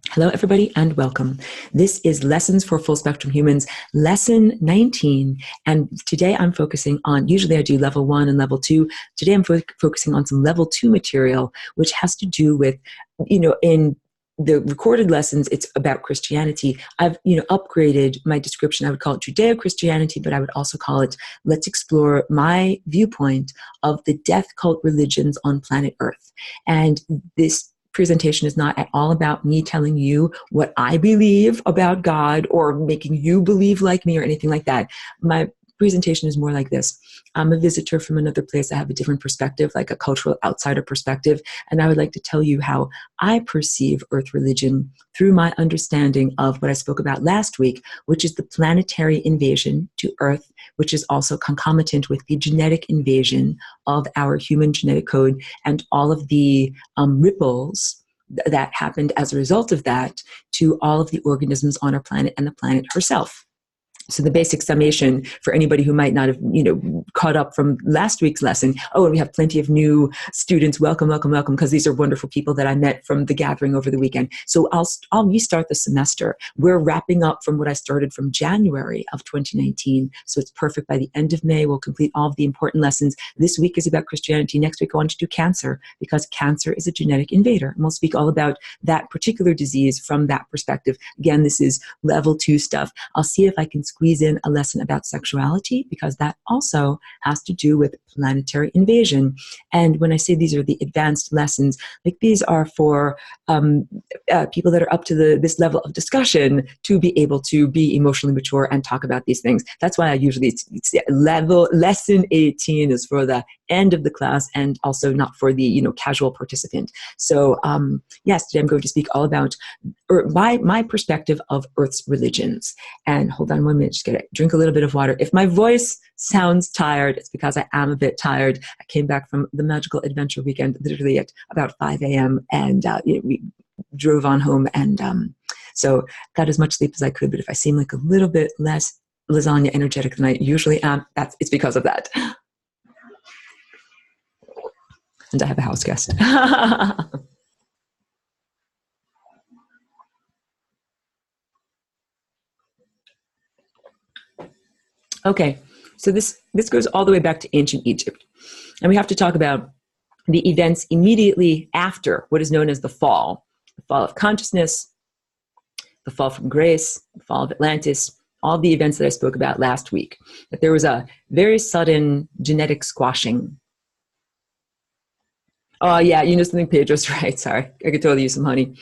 Hello, everybody, and welcome. This is Lessons for Full Spectrum Humans, Lesson 19. And today I'm focusing on, usually I do level 1 and level 2. Today I'm focusing on some level 2 material, which has to do with, in the recorded lessons, it's about Christianity. I've, upgraded my description. I would call it Judeo-Christianity, but I would also call it, let's explore my viewpoint of the death cult religions on planet Earth. And this presentation is not at all about me telling you what I believe about God or making you believe like me or anything like that. My presentation is more like this. I'm a visitor from another place. I have a different perspective, like a cultural outsider perspective. And I would like to tell you how I perceive Earth religion through my understanding of what I spoke about last week, which is the planetary invasion to Earth, which is also concomitant with the genetic invasion of our human genetic code and all of the ripples that happened as a result of that to all of the organisms on our planet and the planet herself. So the basic summation for anybody who might not have, caught up from last week's lesson. Oh, and we have plenty of new students. Welcome, welcome, welcome, because these are wonderful people that I met from the gathering over the weekend. So I'll restart the semester. We're wrapping up from what I started from January of 2019. So it's perfect. By the end of May, we'll complete all of the important lessons. This week is about Christianity. Next week, I want to do cancer, because cancer is a genetic invader. And we'll speak all about that particular disease from that perspective. Again, this is level 2 stuff. I'll see if I can squeeze in a lesson about sexuality, because that also has to do with planetary invasion. And when I say these are the advanced lessons, like these are for people that are up to this level of discussion to be able to be emotionally mature and talk about these things. That's why I usually it's lesson 18 is for the end of the class and also not for the casual participant. So yes, today I'm going to speak all about my perspective of Earth's religions. And hold on 1 minute, just gonna drink a little bit of water. If my voice sounds tired, it's because I am a bit tired. I came back from the magical adventure weekend literally at about 5 a.m. and we drove on home, and so got as much sleep as I could. But if I seem like a little bit less lasagna energetic than I usually am, it's because of that. And I have a house guest. Okay, so this goes all the way back to ancient Egypt. And we have to talk about the events immediately after what is known as the fall of consciousness, the fall from grace, the fall of Atlantis, all the events that I spoke about last week. That there was a very sudden genetic squashing. Oh yeah, something, Pedro's right. Sorry, I could totally use some honey.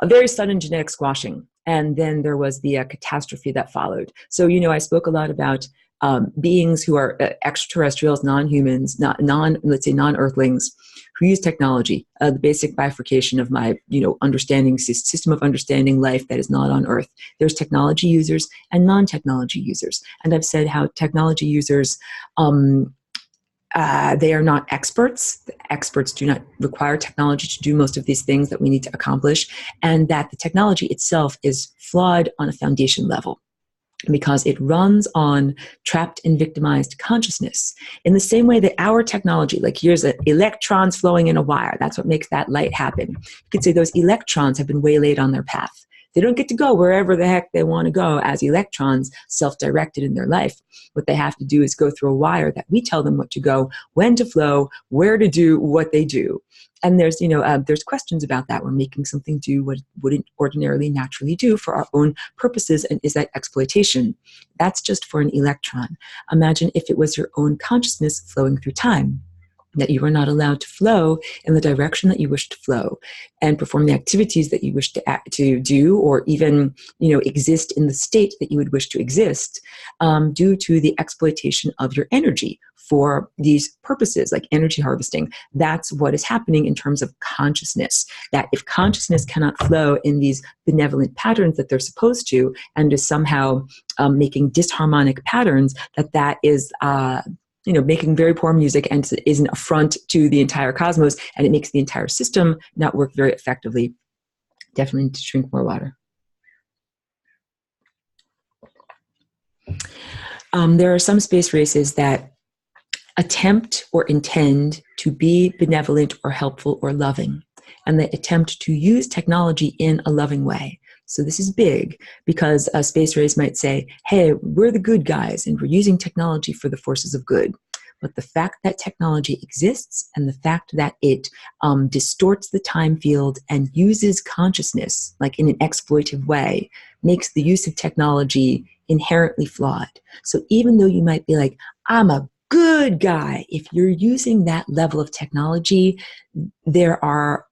A very sudden genetic squashing. And then there was the catastrophe that followed. So, I spoke a lot about beings who are extraterrestrials, non-humans, let's say non-earthlings, who use technology, the basic bifurcation of my, understanding system of understanding life that is not on Earth. There's technology users and non-technology users. And I've said how technology users, they are not experts. Experts do not require technology to do most of these things that we need to accomplish, and that the technology itself is flawed on a foundation level, because it runs on trapped and victimized consciousness. In the same way that our technology, like here's electrons flowing in a wire, that's what makes that light happen. You could say those electrons have been waylaid on their path. They don't get to go wherever the heck they want to go as electrons, self-directed in their life. What they have to do is go through a wire that we tell them what to go, when to flow, where to do what they do. And there's, there's questions about that. We're making something do what it wouldn't ordinarily naturally do for our own purposes. And is that exploitation? That's just for an electron. Imagine if it was your own consciousness flowing through time, that you are not allowed to flow in the direction that you wish to flow and perform the activities that you wish to do, or even, exist in the state that you would wish to exist, due to the exploitation of your energy for these purposes, like energy harvesting. That's what is happening in terms of consciousness, that if consciousness cannot flow in these benevolent patterns that they're supposed to, and is somehow making disharmonic patterns, that is making very poor music and is an affront to the entire cosmos, and it makes the entire system not work very effectively. Definitely need to drink more water. There are some space races that attempt or intend to be benevolent or helpful or loving. and they attempt to use technology in a loving way. So this is big because a space race might say, hey, we're the good guys and we're using technology for the forces of good. But the fact that technology exists and the fact that it distorts the time field and uses consciousness like in an exploitive way makes the use of technology inherently flawed. So even though you might be like, I'm a good guy, if you're using that level of technology, there are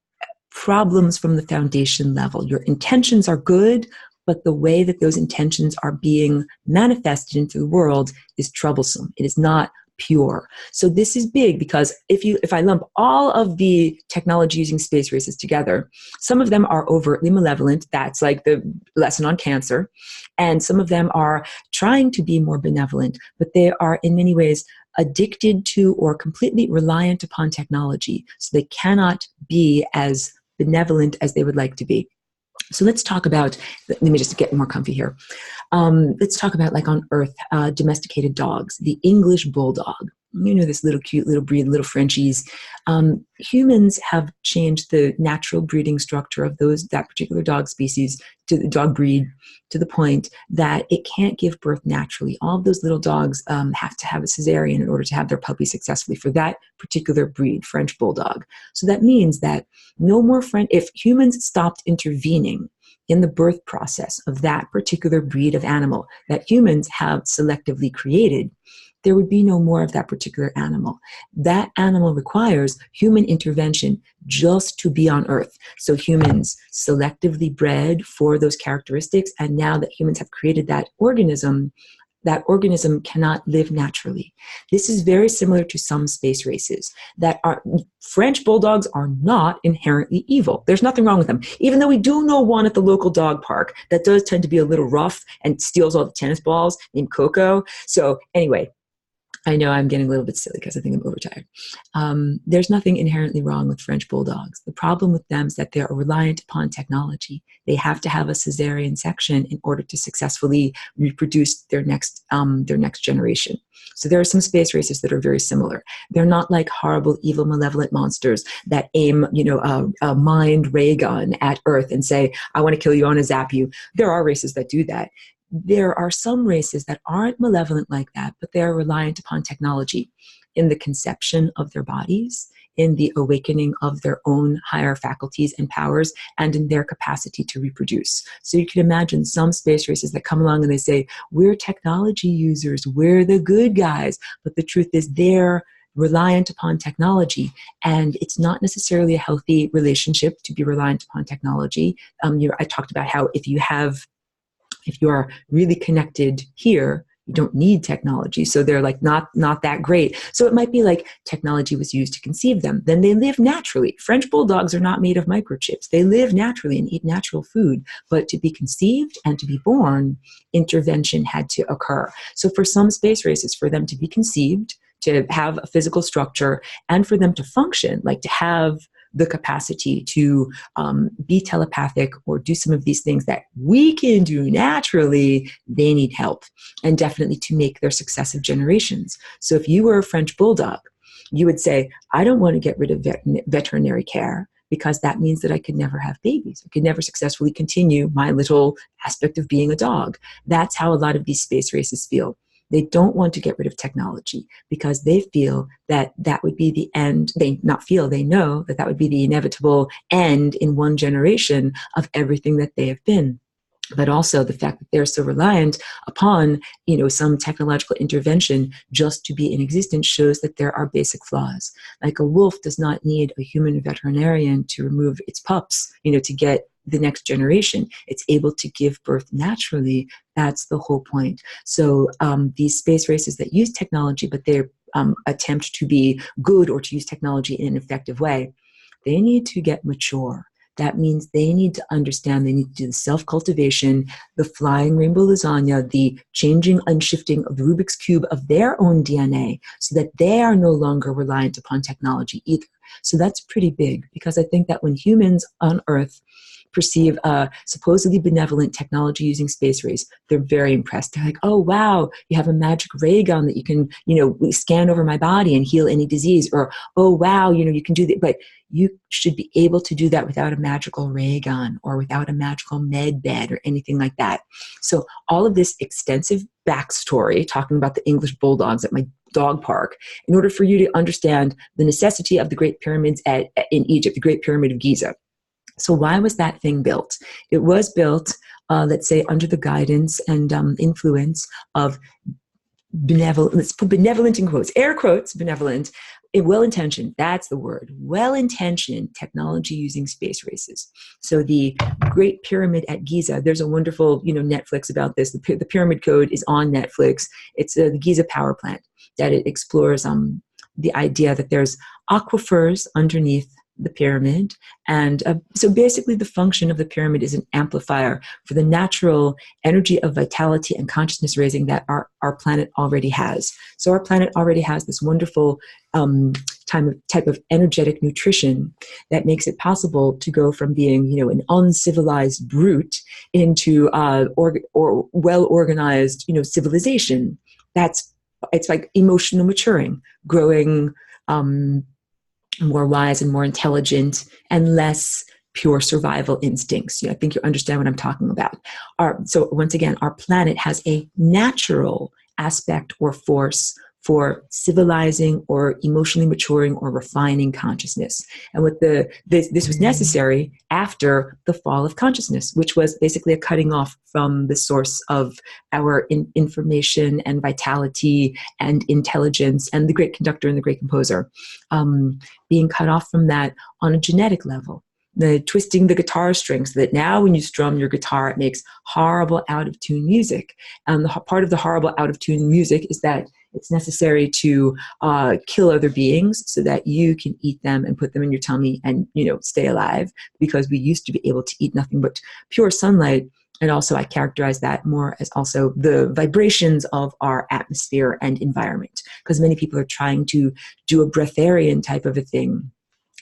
problems from the foundation level. Your intentions are good, but the way that those intentions are being manifested into the world is troublesome. It is not pure. So this is big because if I lump all of the technology using space races together, some of them are overtly malevolent. That's like the lesson on cancer. And some of them are trying to be more benevolent, but they are in many ways addicted to or completely reliant upon technology. So they cannot be as benevolent as they would like to be. So let's talk about, let me just get more comfy here. Let's talk about, like on Earth, domesticated dogs, the English bulldog. You know, this little cute little breed, little Frenchies. Humans have changed the natural breeding structure of that particular dog species, to the dog breed, to the point that it can't give birth naturally. All of those little dogs have to have a cesarean in order to have their puppy successfully for that particular breed, French bulldog. So that means that no more if humans stopped intervening in the birth process of that particular breed of animal that humans have selectively created, there would be no more of that particular animal. That animal requires human intervention just to be on Earth. So humans selectively bred for those characteristics, and now that humans have created that organism cannot live naturally. This is very similar to some space races that are, French bulldogs are not inherently evil. There's nothing wrong with them. Even though we do know one at the local dog park that does tend to be a little rough and steals all the tennis balls, named Coco. So anyway, I know I'm getting a little bit silly because I think I'm overtired. There's nothing inherently wrong with French bulldogs. The problem with them is that they are reliant upon technology. They have to have a cesarean section in order to successfully reproduce their next generation. So there are some space races that are very similar. They're not like horrible, evil, malevolent monsters that aim, a mind ray gun at Earth and say, I want to kill you, I want to zap you. There are races that do that. There are some races that aren't malevolent like that, but they are reliant upon technology in the conception of their bodies, in the awakening of their own higher faculties and powers, and in their capacity to reproduce. So you can imagine some space races that come along and they say, we're technology users, we're the good guys. But the truth is they're reliant upon technology, and it's not necessarily a healthy relationship to be reliant upon technology. I talked about how if you are really connected here, you don't need technology. So they're like not that great. So it might be like technology was used to conceive them. Then they live naturally. French bulldogs are not made of microchips. They live naturally and eat natural food. But to be conceived and to be born, intervention had to occur. So for some space races, for them to be conceived, to have a physical structure, and for them to function, like to have the capacity to be telepathic or do some of these things that we can do naturally, they need help, and definitely to make their successive generations. So if you were a French bulldog, you would say, I don't want to get rid of veterinary care because that means that I could never have babies. I could never successfully continue my little aspect of being a dog. That's how a lot of these space races feel. They don't want to get rid of technology because they feel that that would be the end. They know that that would be the inevitable end in one generation of everything that they have been. But also the fact that they're so reliant upon, some technological intervention just to be in existence shows that there are basic flaws. Like a wolf does not need a human veterinarian to remove its pups, to get the next generation. It's able to give birth naturally. That's the whole point. So these space races that use technology, but they attempt to be good or to use technology in an effective way, they need to get mature. That means they need to understand, they need to do the self-cultivation, the flying rainbow lasagna, the changing and shifting of the Rubik's Cube of their own DNA so that they are no longer reliant upon technology either. So that's pretty big, because I think that when humans on Earth perceive a supposedly benevolent technology using space rays, they're very impressed. They're like, oh, wow, you have a magic ray gun that you can, scan over my body and heal any disease. Or, oh, wow, you can do that. But you should be able to do that without a magical ray gun or without a magical med bed or anything like that. So all of this extensive backstory, talking about the English bulldogs at my dog park, in order for you to understand the necessity of the Great Pyramids in Egypt, the Great Pyramid of Giza. So why was that thing built? It was built, let's say, under the guidance and influence of benevolent, let's put benevolent in quotes, air quotes, benevolent, well-intentioned, that's the word, well-intentioned technology using space races. So the Great Pyramid at Giza, there's a wonderful, Netflix about this. The Pyramid Code is on Netflix. It's the Giza power plant that it explores the idea that there's aquifers underneath the pyramid. And so basically the function of the pyramid is an amplifier for the natural energy of vitality and consciousness raising that our planet already has. So our planet already has this wonderful type of energetic nutrition that makes it possible to go from being, an uncivilized brute into or well-organized, civilization. It's like emotional maturing, growing more wise and more intelligent and less pure survival instincts. I think you understand what I'm talking about. So once again, our planet has a natural aspect or force for civilizing or emotionally maturing or refining consciousness. And this was necessary after the fall of consciousness, which was basically a cutting off from the source of our information and vitality and intelligence and the great conductor and the great composer, being cut off from that on a genetic level. The twisting the guitar strings so that now when you strum your guitar, it makes horrible out-of-tune music. And part of the horrible out-of-tune music is that it's necessary to kill other beings so that you can eat them and put them in your tummy and, stay alive, because we used to be able to eat nothing but pure sunlight. And also I characterize that more as also the vibrations of our atmosphere and environment, because many people are trying to do a breatharian type of a thing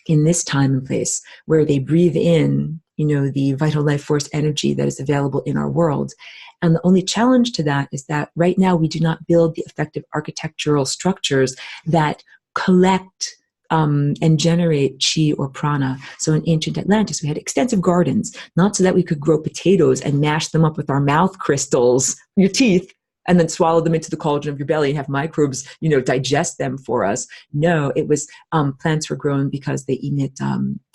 in this time and place where they breathe in, the vital life force energy that is available in our world. And the only challenge to that is that right now we do not build the effective architectural structures that collect and generate chi or prana. So in ancient Atlantis, we had extensive gardens, not so that we could grow potatoes and mash them up with our mouth crystals, your teeth, and then swallow them into the cauldron of your belly and have microbes, digest them for us. No, it was plants were grown because they emit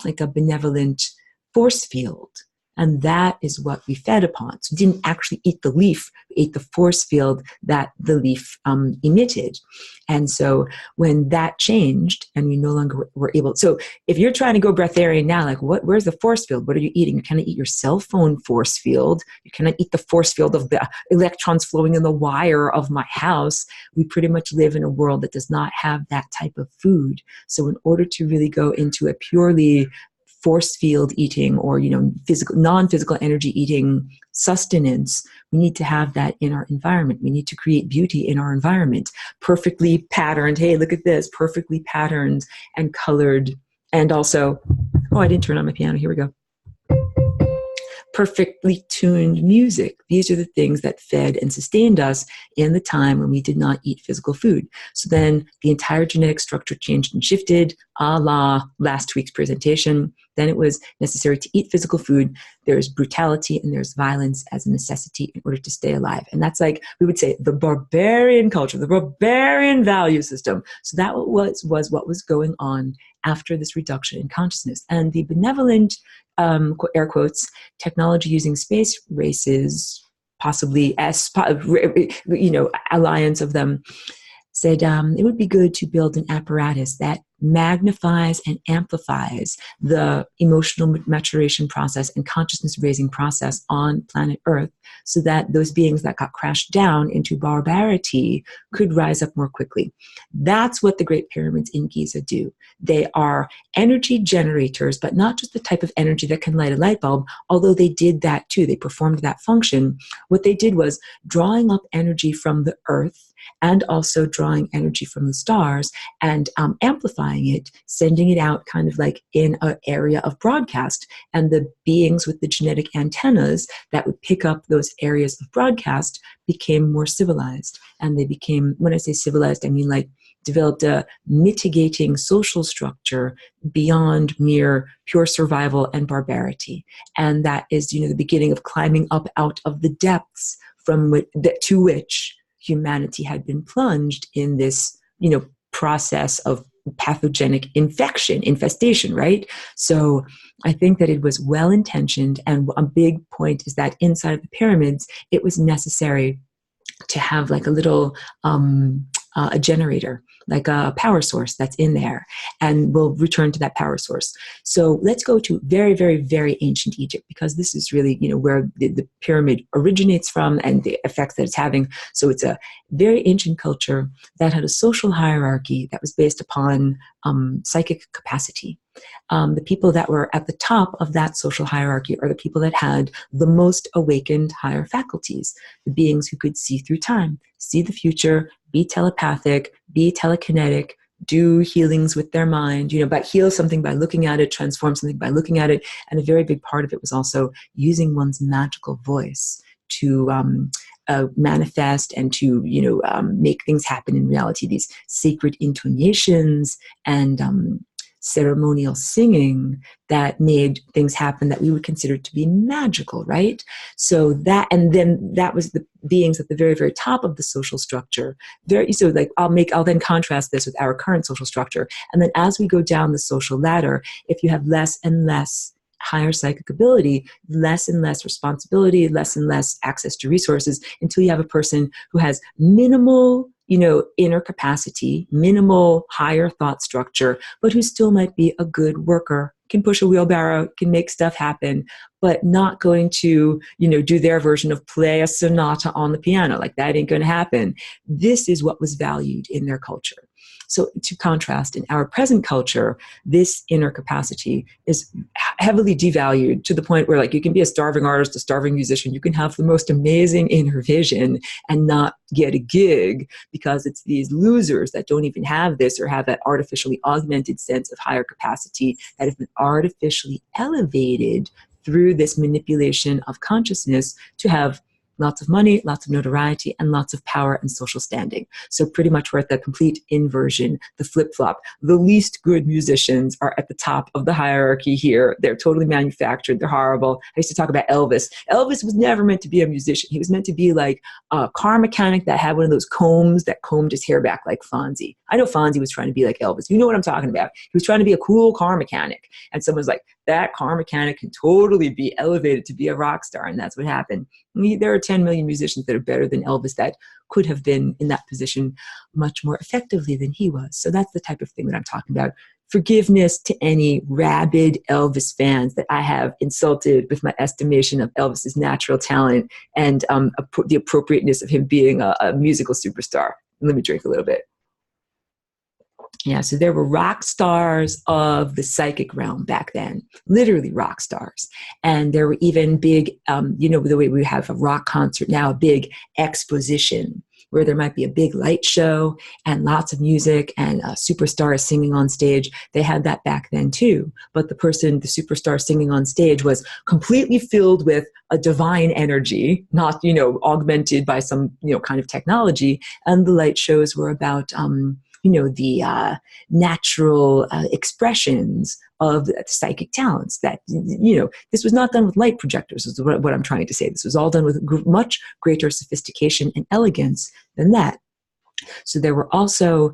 like a benevolent force field. And that is what we fed upon. So we didn't actually eat the leaf, we ate the force field that the leaf emitted. And so when that changed and we no longer were able, so if you're trying to go breatharian now, like where's the force field? What are you eating? You cannot eat your cell phone force field. You cannot eat the force field of the electrons flowing in the wire of my house. We pretty much live in a world that does not have that type of food. So in order to really go into a purely force field eating or, non-physical energy eating sustenance, we need to have that in our environment. We need to create beauty in our environment, perfectly patterned. Hey, look at this, perfectly patterned and colored. And also, I didn't turn on my piano. Here we go. Perfectly tuned music. These are the things that fed and sustained us in the time when we did not eat physical food. So then the entire genetic structure changed and shifted, a la last week's presentation. Then it was necessary to eat physical food. There's brutality and there's violence as a necessity in order to stay alive. And that's like, we would say, the barbarian culture, the barbarian value system. So that was what was going on after this reduction in consciousness. And the benevolent, air quotes, technology using space races, possibly alliance of them, said it would be good to build an apparatus that magnifies and amplifies the emotional maturation process and consciousness raising process on planet Earth, so that those beings that got crashed down into barbarity could rise up more quickly. That's what the Great Pyramids in Giza do. They are energy generators, but not just the type of energy that can light a light bulb, although they did that too. They performed that function. What they did was drawing up energy from the earth and also drawing energy from the stars and amplifying it, sending it out kind of like in an area of broadcast. And the beings with the genetic antennas that would pick up those areas of broadcast became more civilized. And they became, when I say civilized, I mean like developed a mitigating social structure beyond mere pure survival and barbarity. And that is, the beginning of climbing up out of the depths to which humanity had been plunged in this, process of pathogenic infestation, right? So I think that it was well-intentioned, and a big point is that inside of the pyramids, it was necessary to have like a little a generator, like a power source that's in there. And we'll return to that power source. So let's go to very, very, very ancient Egypt, because this is really, where the pyramid originates from and the effects that it's having. So it's a very ancient culture that had a social hierarchy that was based upon psychic capacity. The people that were at the top of that social hierarchy are the people that had the most awakened higher faculties, the beings who could see through time, see the future, be telepathic, be telekinetic, do healings with their mind, but heal something by looking at it, transform something by looking at it. And a very big part of it was also using one's magical voice to manifest and to, make things happen in reality. These sacred intonations and ceremonial singing that made things happen that we would consider to be magical, right? So that, and then that was the beings at the very, very top of the social structure. I'll then contrast this with our current social structure. And then as we go down the social ladder, if you have less and less higher psychic ability, less and less responsibility, less and less access to resources, until you have a person who has minimal inner capacity, minimal higher thought structure, but who still might be a good worker, can push a wheelbarrow, can make stuff happen, but not going to, do their version of play a sonata on the piano. Like, that ain't going to happen. This is what was valued in their culture. So to contrast, in our present culture, this inner capacity is heavily devalued to the point where, like, you can be a starving artist, a starving musician, you can have the most amazing inner vision and not get a gig, because it's these losers that don't even have this or have that artificially augmented sense of higher capacity that have been artificially elevated through this manipulation of consciousness to have lots of money, lots of notoriety, and lots of power and social standing. So pretty much we're at the complete inversion, the flip-flop. The least good musicians are at the top of the hierarchy here. They're totally manufactured. They're horrible. I used to talk about Elvis. Elvis was never meant to be a musician. He was meant to be like a car mechanic that had one of those combs that combed his hair back like Fonzie. I know Fonzie was trying to be like Elvis. You know what I'm talking about. He was trying to be a cool car mechanic. And someone's like, that car mechanic can totally be elevated to be a rock star. And that's what happened. There are 10 million musicians that are better than Elvis that could have been in that position much more effectively than he was. So that's the type of thing that I'm talking about. Forgiveness to any rabid Elvis fans that I have insulted with my estimation of Elvis's natural talent and the appropriateness of him being a musical superstar. Let me drink a little bit. Yeah, so there were rock stars of the psychic realm back then, literally rock stars. And there were even big, the way we have a rock concert now, a big exposition where there might be a big light show and lots of music and a superstar is singing on stage. They had that back then too. But the superstar singing on stage was completely filled with a divine energy, not, augmented by some, kind of technology. And the light shows were about, the natural expressions of the psychic talents that, this was not done with light projectors, is what I'm trying to say. This was all done with much greater sophistication and elegance than that. So there were also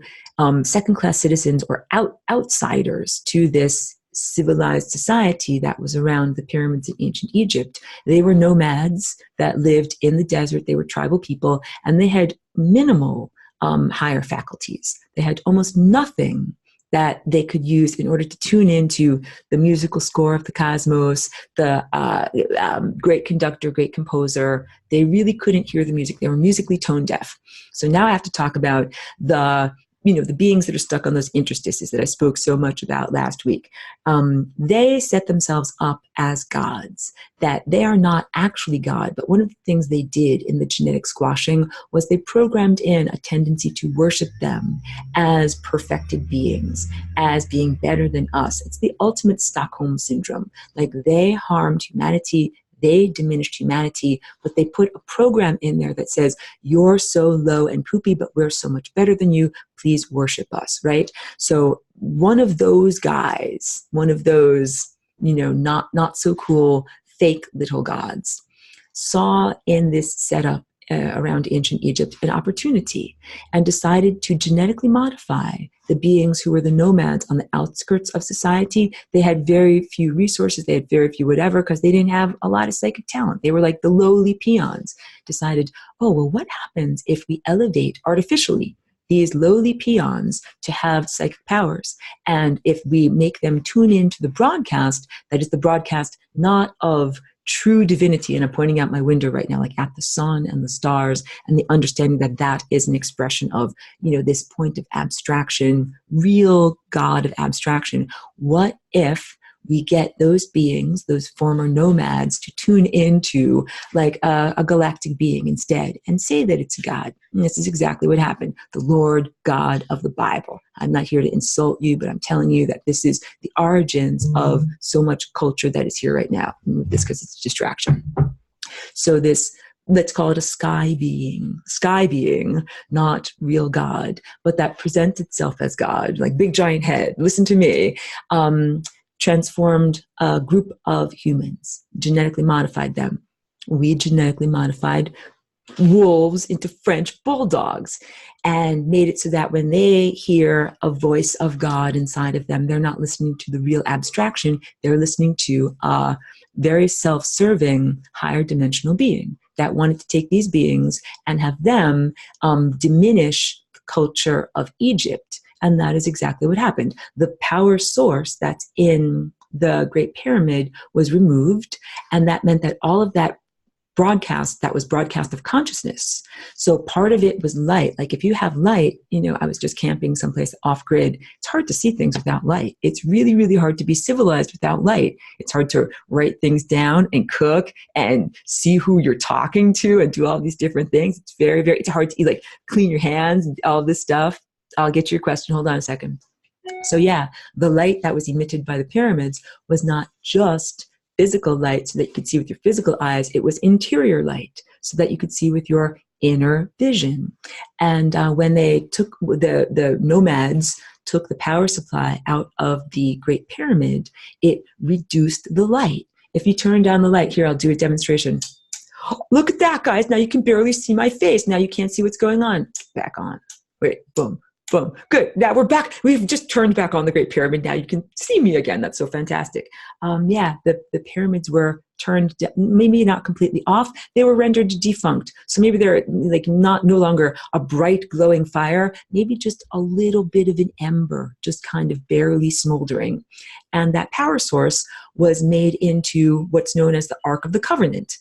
second-class citizens or outsiders to this civilized society that was around the pyramids in ancient Egypt. They were nomads that lived in the desert. They were tribal people, and they had minimal higher faculties. They had almost nothing that they could use in order to tune into the musical score of the cosmos, the great conductor, great composer. They really couldn't hear the music. They were musically tone deaf. So now I have to talk about the the beings that are stuck on those interstices that I spoke so much about last week, they set themselves up as gods, that they are not actually God. But one of the things they did in the genetic squashing was they programmed in a tendency to worship them as perfected beings, as being better than us. It's the ultimate Stockholm syndrome. Like, they harmed humanity, they diminished humanity, but they put a program in there that says, you're so low and poopy, but we're so much better than you. Please worship us, right? So one of those guys, one of those, not so cool, fake little gods, saw in this setup around ancient Egypt an opportunity, and decided to genetically modify the beings who were the nomads on the outskirts of society. They had very few resources, they had very few whatever, because they didn't have a lot of psychic talent. They were like the lowly peons. Decided, oh, well, what happens if we elevate artificially these lowly peons to have psychic powers? And if we make them tune into the broadcast, that is the broadcast not of true divinity, and I'm pointing out my window right now, like at the sun and the stars, and the understanding that that is an expression of, this point of abstraction, real God of abstraction. What if we get those beings, those former nomads, to tune into like a galactic being instead, and say that it's God? And this is exactly what happened. The Lord God of the Bible. I'm not here to insult you, but I'm telling you that this is the origins of so much culture that is here right now. Move this because it's a distraction. So this, let's call it a sky being, not real God, but that presents itself as God, like big giant head. Listen to me. Transformed a group of humans, genetically modified them. We genetically modified wolves into French bulldogs, and made it so that when they hear a voice of God inside of them, they're not listening to the real abstraction, they're listening to a very self-serving higher dimensional being that wanted to take these beings and have them diminish the culture of Egypt. And that is exactly what happened. The power source that's in the Great Pyramid was removed, and that meant that all of that was broadcast of consciousness. So part of it was light. Like, if you have light, I was just camping someplace off grid. It's hard to see things without light. It's really, really hard to be civilized without light. It's hard to write things down and cook and see who you're talking to and do all these different things. It's very, very, it's hard to clean your hands and all this stuff. I'll get to your question. Hold on a second. So yeah, the light that was emitted by the pyramids was not just physical light so that you could see with your physical eyes. It was interior light so that you could see with your inner vision. And when they took the nomads took the power supply out of the Great Pyramid, it reduced the light. If you turn down the light, here, I'll do a demonstration. Look at that, guys. Now you can barely see my face. Now you can't see what's going on. Back on. Wait, boom. Boom. Good. Now we're back. We've just turned back on the Great Pyramid. Now you can see me again. That's so fantastic. The pyramids were turned, maybe not completely off. They were rendered defunct. So maybe they're no longer a bright glowing fire, maybe just a little bit of an ember, just kind of barely smoldering. And that power source was made into what's known as the Ark of the Covenant,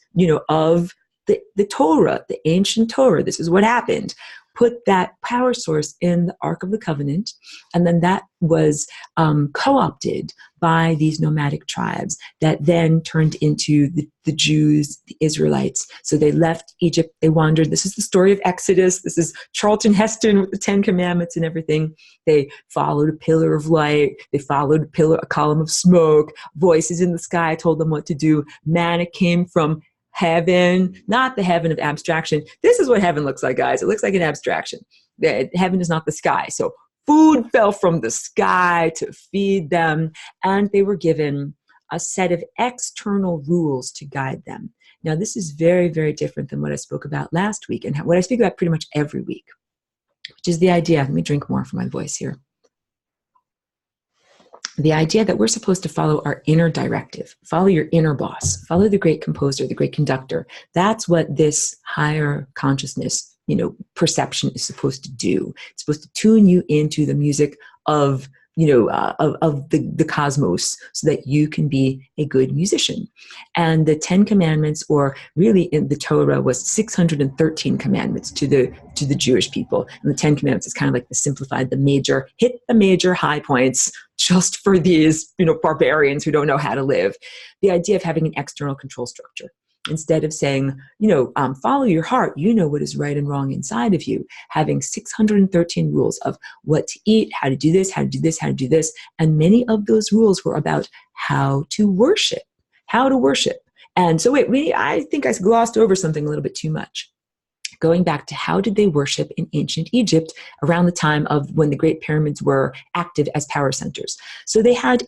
of the Torah, the ancient Torah. This is what happened. Put that power source in the Ark of the Covenant, and then that was co-opted by these nomadic tribes that then turned into the Jews, the Israelites. So they left Egypt, they wandered. This is the story of Exodus. This is Charlton Heston with the Ten Commandments and everything. They followed a pillar of light. They followed a column of smoke. Voices in the sky told them what to do. Manna came from heaven, not the heaven of abstraction. This is what heaven looks like, guys. It looks like an abstraction. Heaven is not the sky. So food fell from the sky to feed them, and they were given a set of external rules to guide them. Now, this is very, very different than what I spoke about last week, and what I speak about pretty much every week, which is the idea. Let me drink more for my voice here. The idea that we're supposed to follow our inner directive, follow your inner boss, follow the great composer, the great conductor. That's what this higher consciousness, perception is supposed to do. It's supposed to tune you into the music of of the cosmos, so that you can be a good musician. And the 10 commandments, or really in the Torah, was 613 commandments to the Jewish people. And the 10 commandments is kind of like hit the major high points just for these, barbarians who don't know how to live. The idea of having an external control structure. Instead of saying, follow your heart, you know what is right and wrong inside of you, having 613 rules of what to eat, how to do this, how to do this, how to do this. And many of those rules were about how to worship. And so I think I glossed over something a little bit too much. Going back to how did they worship in ancient Egypt around the time of when the Great Pyramids were active as power centers. So they had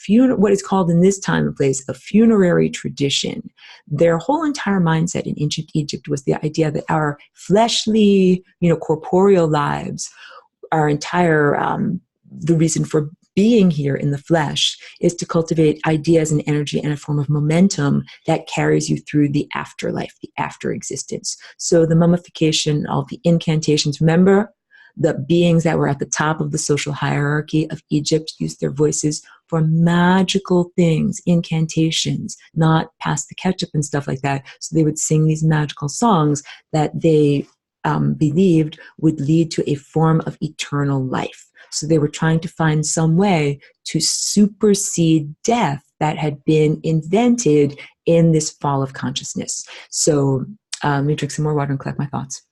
what is called in this time and place a funerary tradition. Their whole entire mindset in ancient Egypt was the idea that our fleshly, corporeal lives, our entire, the reason for being here in the flesh is to cultivate ideas and energy and a form of momentum that carries you through the afterlife, the after existence. So the mummification, all the incantations, remember, the beings that were at the top of the social hierarchy of Egypt used their voices for magical things, incantations, not pass the ketchup and stuff like that. So they would sing these magical songs that they believed would lead to a form of eternal life. So they were trying to find some way to supersede death that had been invented in this fall of consciousness. So let me drink some more water and collect my thoughts.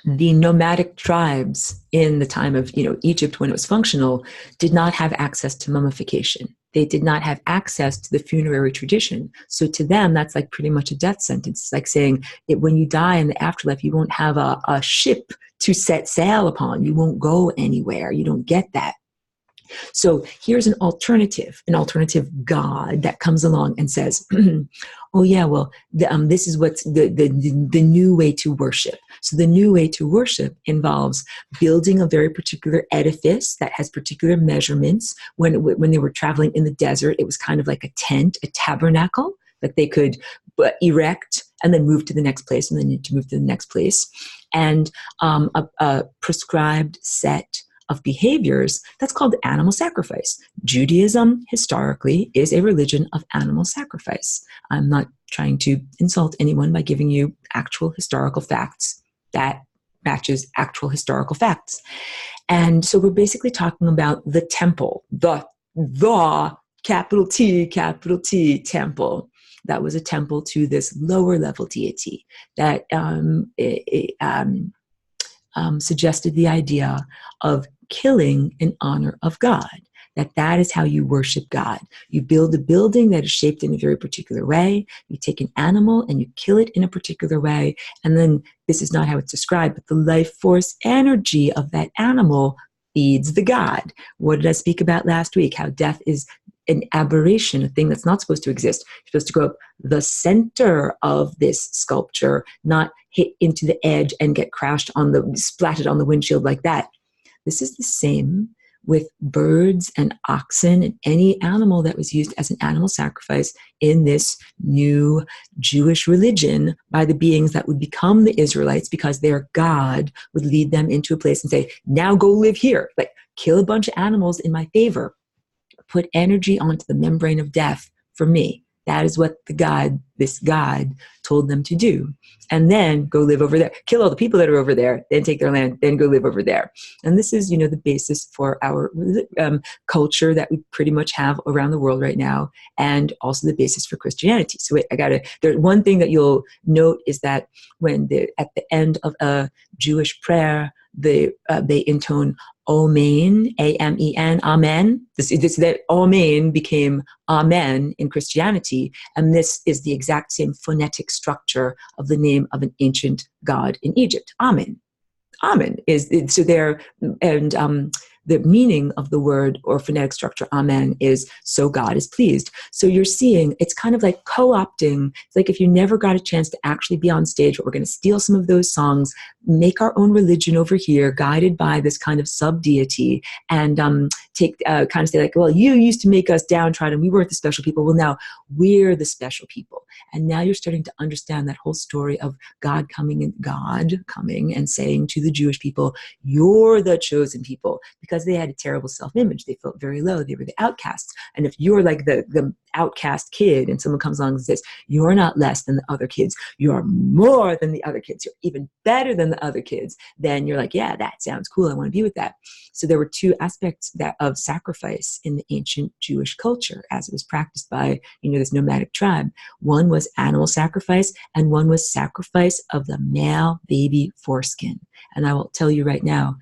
The nomadic tribes in the time of Egypt, when it was functional, did not have access to mummification. They did not have access to the funerary tradition. So to them, that's like pretty much a death sentence. It's like saying when you die in the afterlife, you won't have a ship to set sail upon. You won't go anywhere. You don't get that. So here's an alternative God that comes along and says, oh yeah, well, this is what's the new way to worship. So the new way to worship involves building a very particular edifice that has particular measurements. When they were traveling in the desert, it was kind of like a tent, a tabernacle that they could erect and then move to the next place, and then need to move to the next place. And a prescribed set of behaviors that's called animal sacrifice. Judaism, historically, is a religion of animal sacrifice. I'm not trying to insult anyone by giving you actual historical facts that matches actual historical facts. And so we're basically talking about the temple, the capital T temple. That was a temple to this lower level deity that suggested the idea of killing in honor of God, that is how you worship God. You build a building that is shaped in a very particular way. You take an animal and you kill it in a particular way. And then, this is not how it's described, but the life force energy of that animal feeds the God. What did I speak about last week? How death is an aberration, a thing that's not supposed to exist. You're supposed to go up the center of this sculpture, not hit into the edge and get splatted on the windshield like that. This is the same with birds and oxen and any animal that was used as an animal sacrifice in this new Jewish religion by the beings that would become the Israelites, because their God would lead them into a place and say, now go live here. Like, kill a bunch of animals in my favor. Put energy onto the membrane of death for me. That is what this God told them to do. And then go live over there. Kill all the people that are over there, then take their land, then go live over there. And this is, the basis for our culture that we pretty much have around the world right now, and also the basis for Christianity. So there's one thing that you'll note is that at the end of a Jewish prayer, they intone Amen, A-M-E-N, Amen. That Amen became Amen in Christianity, and this is the exact same phonetic structure of the name of an ancient god in Egypt. Amen. Amen is so there, and the meaning of the word or phonetic structure amen is so God is pleased. So you're seeing it's kind of like co-opting. It's like if you never got a chance to actually be on stage, but we're going to steal some of those songs, make our own religion over here, guided by this kind of sub-deity, and take kind of say like, well, you used to make us downtrodden. We weren't the special people. Well, now we're the special people. And now you're starting to understand that whole story of God coming and saying to the Jewish people, you're the chosen people, because they had a terrible self-image. They felt very low. They were the outcasts. And if you're like the outcast kid and someone comes along and says, you're not less than the other kids, you're more than the other kids, you're even better than the other kids, then you're like, yeah, that sounds cool. I want to be with that. So there were two aspects of sacrifice in the ancient Jewish culture as it was practiced by, this nomadic tribe. One was animal sacrifice, and one was sacrifice of the male baby foreskin. And I will tell you right now,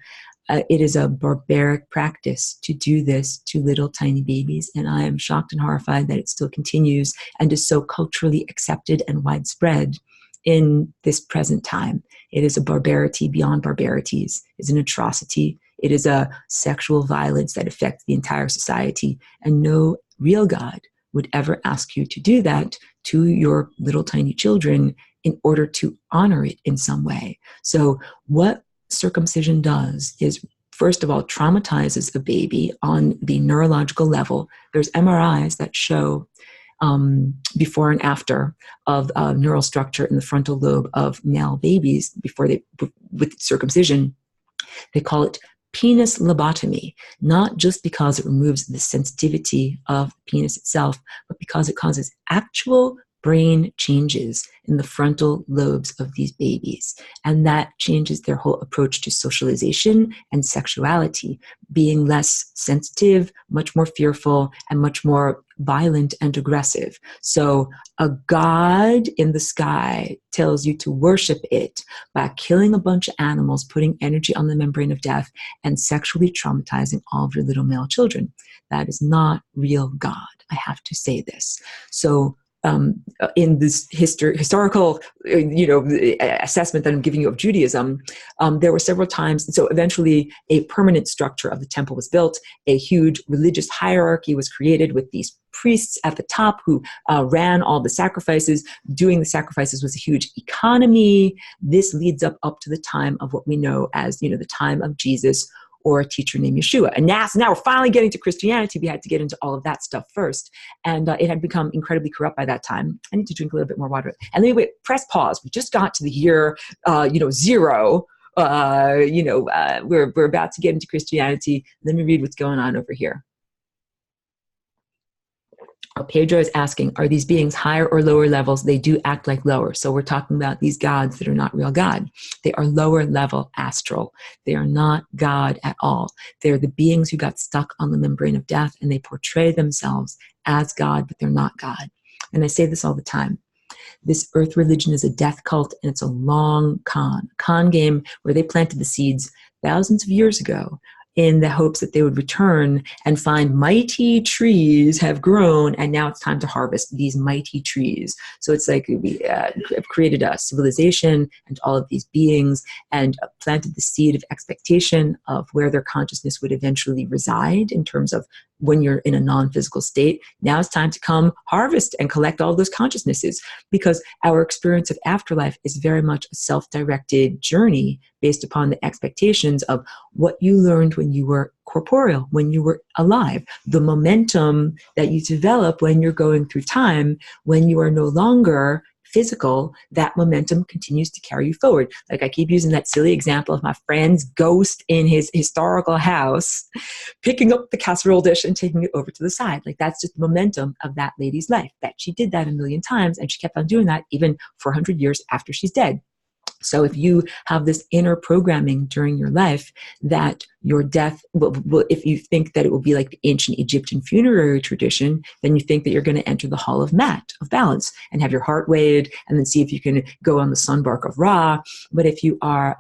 it is a barbaric practice to do this to little tiny babies, and I am shocked and horrified that it still continues and is so culturally accepted and widespread in this present time. It is a barbarity beyond barbarities. It's an atrocity. It is a sexual violence that affects the entire society, and no real God would ever ask you to do that to your little tiny children in order to honor it in some way. So what circumcision does is, first of all, traumatizes the baby on the neurological level. There's MRIs that show before and after of neural structure in the frontal lobe of male babies with circumcision. They call it penis lobotomy, not just because it removes the sensitivity of the penis itself, but because it causes actual brain changes in the frontal lobes of these babies. And that changes their whole approach to socialization and sexuality, being less sensitive, much more fearful, and much more violent and aggressive. So a God in the sky tells you to worship it by killing a bunch of animals, putting energy on the membrane of death, and sexually traumatizing all of your little male children. That is not real God. I have to say this. So in this historical, assessment that I'm giving you of Judaism, there were several times. So eventually, a permanent structure of the temple was built. A huge religious hierarchy was created with these priests at the top who ran all the sacrifices. Doing the sacrifices was a huge economy. This leads up to the time of what we know as, the time of Jesus, or a teacher named Yeshua. And now we're finally getting to Christianity. We had to get into all of that stuff first. And it had become incredibly corrupt by that time. I need to drink a little bit more water. And then press pause. We just got to the year, zero. We're about to get into Christianity. Let me read what's going on over here. Pedro is asking, are these beings higher or lower levels? They do act like lower. So we're talking about these gods that are not real God. They are lower level astral. They are not God at all. They're the beings who got stuck on the membrane of death, and they portray themselves as God, but they're not God. And I say this all the time. This earth religion is a death cult, and it's a long con game where they planted the seeds thousands of years ago in the hopes that they would return and find mighty trees have grown, and now it's time to harvest these mighty trees. So it's like we have created a civilization and all of these beings and planted the seed of expectation of where their consciousness would eventually reside in terms of when you're in a non-physical state. Now it's time to come harvest and collect all those consciousnesses, because our experience of afterlife is very much a self-directed journey based upon the expectations of what you learned when you were corporeal, when you were alive, the momentum that you develop when you're going through time, when you are no longer physical, that momentum continues to carry you forward. Like I keep using that silly example of my friend's ghost in his historical house, picking up the casserole dish and taking it over to the side. Like that's just the momentum of that lady's life, that she did that a million times, and she kept on doing that even 400 years after she's dead. So if you have this inner programming during your life that your death, if you think that it will be like the ancient Egyptian funerary tradition, then you think that you're going to enter the hall of Mat, of balance, and have your heart weighed, and then see if you can go on the sunbark of Ra. But if you are,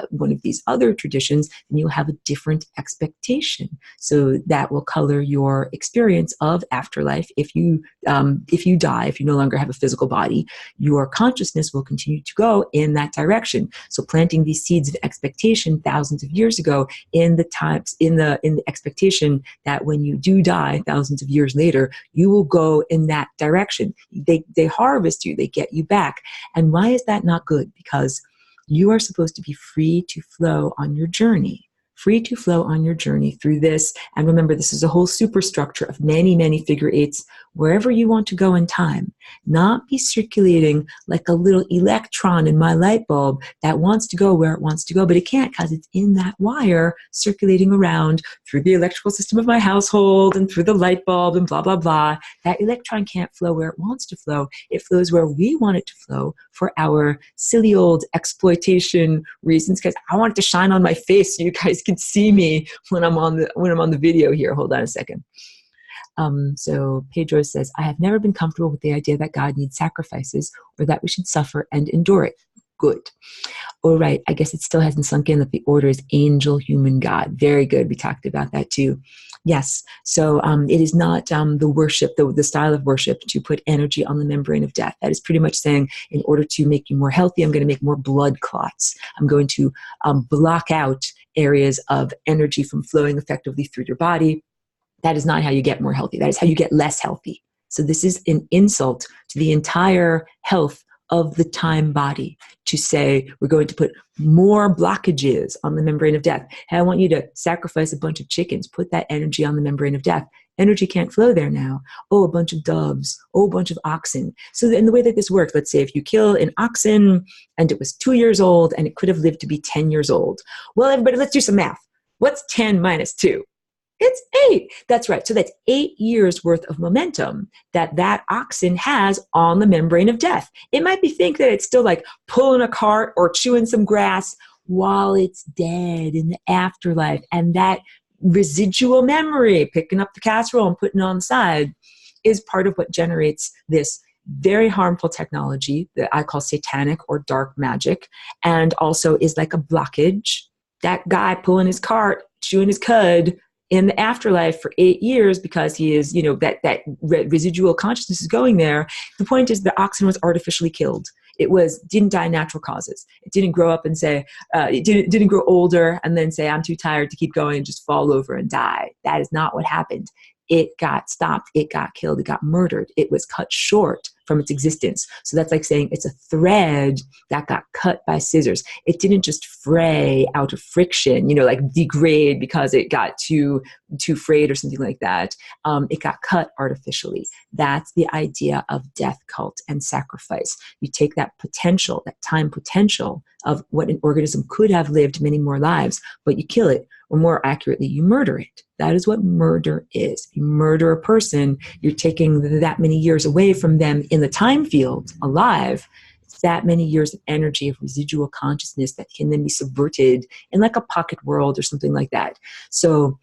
one of these other traditions, then you'll have a different expectation. So that will color your experience of afterlife. If you die, if you no longer have a physical body, your consciousness will continue to go in that direction. So planting these seeds of expectation thousands of years ago in the expectation that when you do die thousands of years later, you will go in that direction. They harvest you, they get you back. And why is that not good? Because you are supposed to be free to flow on your journey. Free to flow on your journey through this. And remember, this is a whole superstructure of many, many figure eights, wherever you want to go in time. Not be circulating like a little electron in my light bulb that wants to go where it wants to go, but it can't because it's in that wire circulating around through the electrical system of my household and through the light bulb and blah, blah, blah. That electron can't flow where it wants to flow. It flows where we want it to flow for our silly old exploitation reasons, because I want it to shine on my face so you guys can see me when I'm on the video here. Hold on a second. So Pedro says, I have never been comfortable with the idea that God needs sacrifices or that we should suffer and endure it. Good. All right. I guess it still hasn't sunk in that the order is angel, human, God. Very good. We talked about that too. Yes. So it is not the worship, the style of worship to put energy on the membrane of death. That is pretty much saying, in order to make you more healthy, I'm going to make more blood clots. I'm going to block out areas of energy from flowing effectively through your body. That is not how you get more healthy. That is how you get less healthy. So this is an insult to the entire health of the time body to say we're going to put more blockages on the membrane of death. Hey, I want you to sacrifice a bunch of chickens, put that energy on the membrane of death. Energy can't flow there now. Oh, a bunch of doves. Oh, a bunch of oxen. So in the way that this works, let's say if you kill an oxen and it was 2 years old and it could have lived to be 10 years old. Well, everybody, let's do some math. What's 10 minus 2? It's 8. That's right. So that's 8 years worth of momentum that oxen has on the membrane of death. It might be think that it's still like pulling a cart or chewing some grass while it's dead in the afterlife. And that residual memory, picking up the casserole and putting it on the side, is part of what generates this very harmful technology that I call satanic or dark magic, and also is like a blockage. That guy pulling his cart, chewing his cud, in the afterlife for 8 years because he is, that residual consciousness is going there. The point is the oxen was artificially killed. It didn't die natural causes. It didn't grow up and say, it didn't grow older and then say, I'm too tired to keep going and just fall over and die. That is not what happened. It got stopped. It got killed. It got murdered. It was cut short from its existence. So that's like saying it's a thread that got cut by scissors. It didn't just fray out of friction, like degrade because it got too frayed or something like that. It got cut artificially. That's the idea of death cult and sacrifice. You take that potential, that time potential of what an organism could have lived many more lives, but you kill it, or more accurately, you murder it. That is what murder is. You murder a person, you're taking that many years away from them in the time field, alive. It's that many years of energy, of residual consciousness that can then be subverted in like a pocket world or something like that. So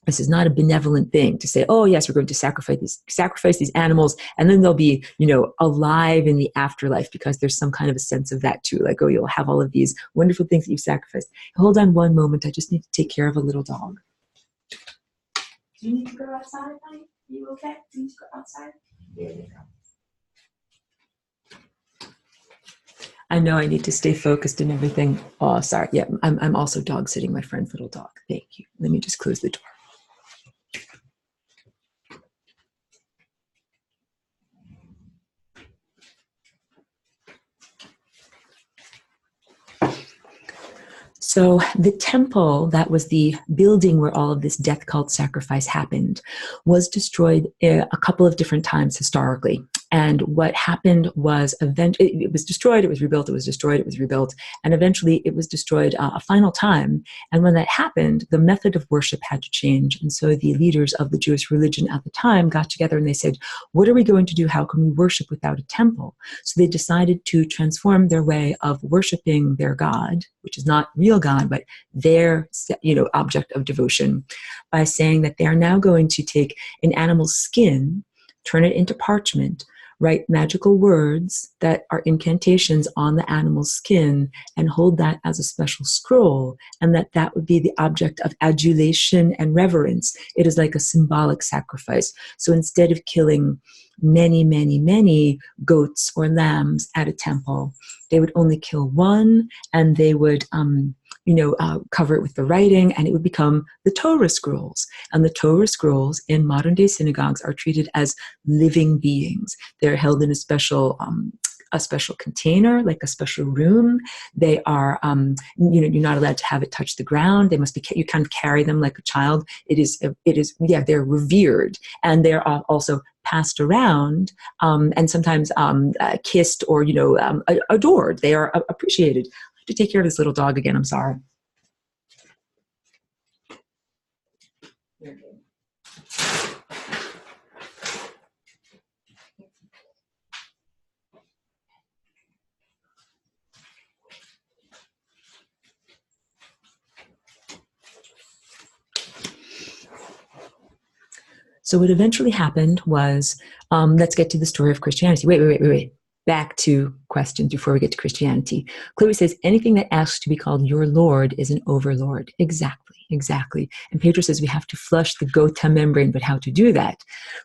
this is not a benevolent thing to say, oh yes, we're going to sacrifice these animals, and then they'll be, alive in the afterlife, because there's some kind of a sense of that too. Like, oh, you'll have all of these wonderful things that you've sacrificed. Hold on one moment. I just need to take care of a little dog. Do you need to go outside, honey? Are you okay? Do you need to go outside? There you go. I know I need to stay focused and everything. Oh, sorry. Yeah, I'm also dog sitting my friend's little dog. Thank you. Let me just close the door. So the temple, that was the building where all of this death cult sacrifice happened, was destroyed a couple of different times historically. And what happened was it was destroyed, it was rebuilt, it was destroyed, it was rebuilt, and eventually it was destroyed a final time. And when that happened, the method of worship had to change. And so the leaders of the Jewish religion at the time got together and they said, what are we going to do? How can we worship without a temple? So they decided to transform their way of worshiping their God, which is not real God, but their object of devotion, by saying that they are now going to take an animal's skin, turn it into parchment, write magical words that are incantations on the animal's skin, and hold that as a special scroll, and that would be the object of adulation and reverence. It is like a symbolic sacrifice. So instead of killing many, many, many goats or lambs at a temple. They would only kill one, and they would cover it with the writing, and it would become the Torah scrolls. And the Torah scrolls in modern day synagogues are treated as living beings. They're held in a special container, like a special room. They are, you're not allowed to have it touch the ground. They must be, you kind of carry them like a child. They're revered, and they're also passed around, and sometimes kissed or, adored. They are appreciated. I have to take care of this little dog again. I'm sorry. So what eventually happened was, let's get to the story of Christianity. Wait. Back to questions before we get to Christianity. Chloe says, anything that asks to be called your Lord is an overlord. Exactly. And Pedro says we have to flush the gota membrane, but how to do that?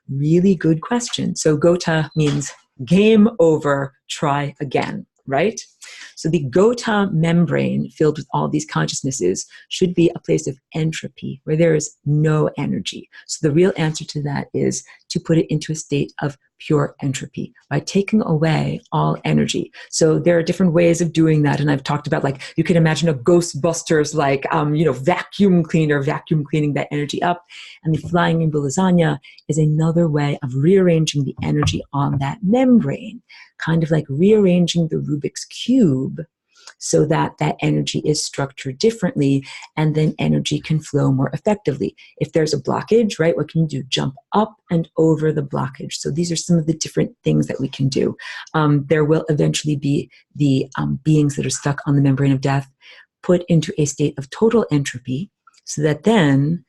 Really good question. So gota means game over, try again, right? So the gota membrane filled with all these consciousnesses should be a place of entropy where there is no energy. So the real answer to that is to put it into a state of pure entropy by taking away all energy. So there are different ways of doing that. And I've talked about, like, you can imagine a Ghostbusters, vacuum cleaning that energy up. And the flying rainbow lasagna is another way of rearranging the energy on that membrane, kind of like rearranging the Rubik's Cube so that that energy is structured differently, and then energy can flow more effectively. If there's a blockage, right, what can you do? Jump up and over the blockage. So these are some of the different things that we can do. There will eventually be the beings that are stuck on the membrane of death put into a state of total entropy, so that then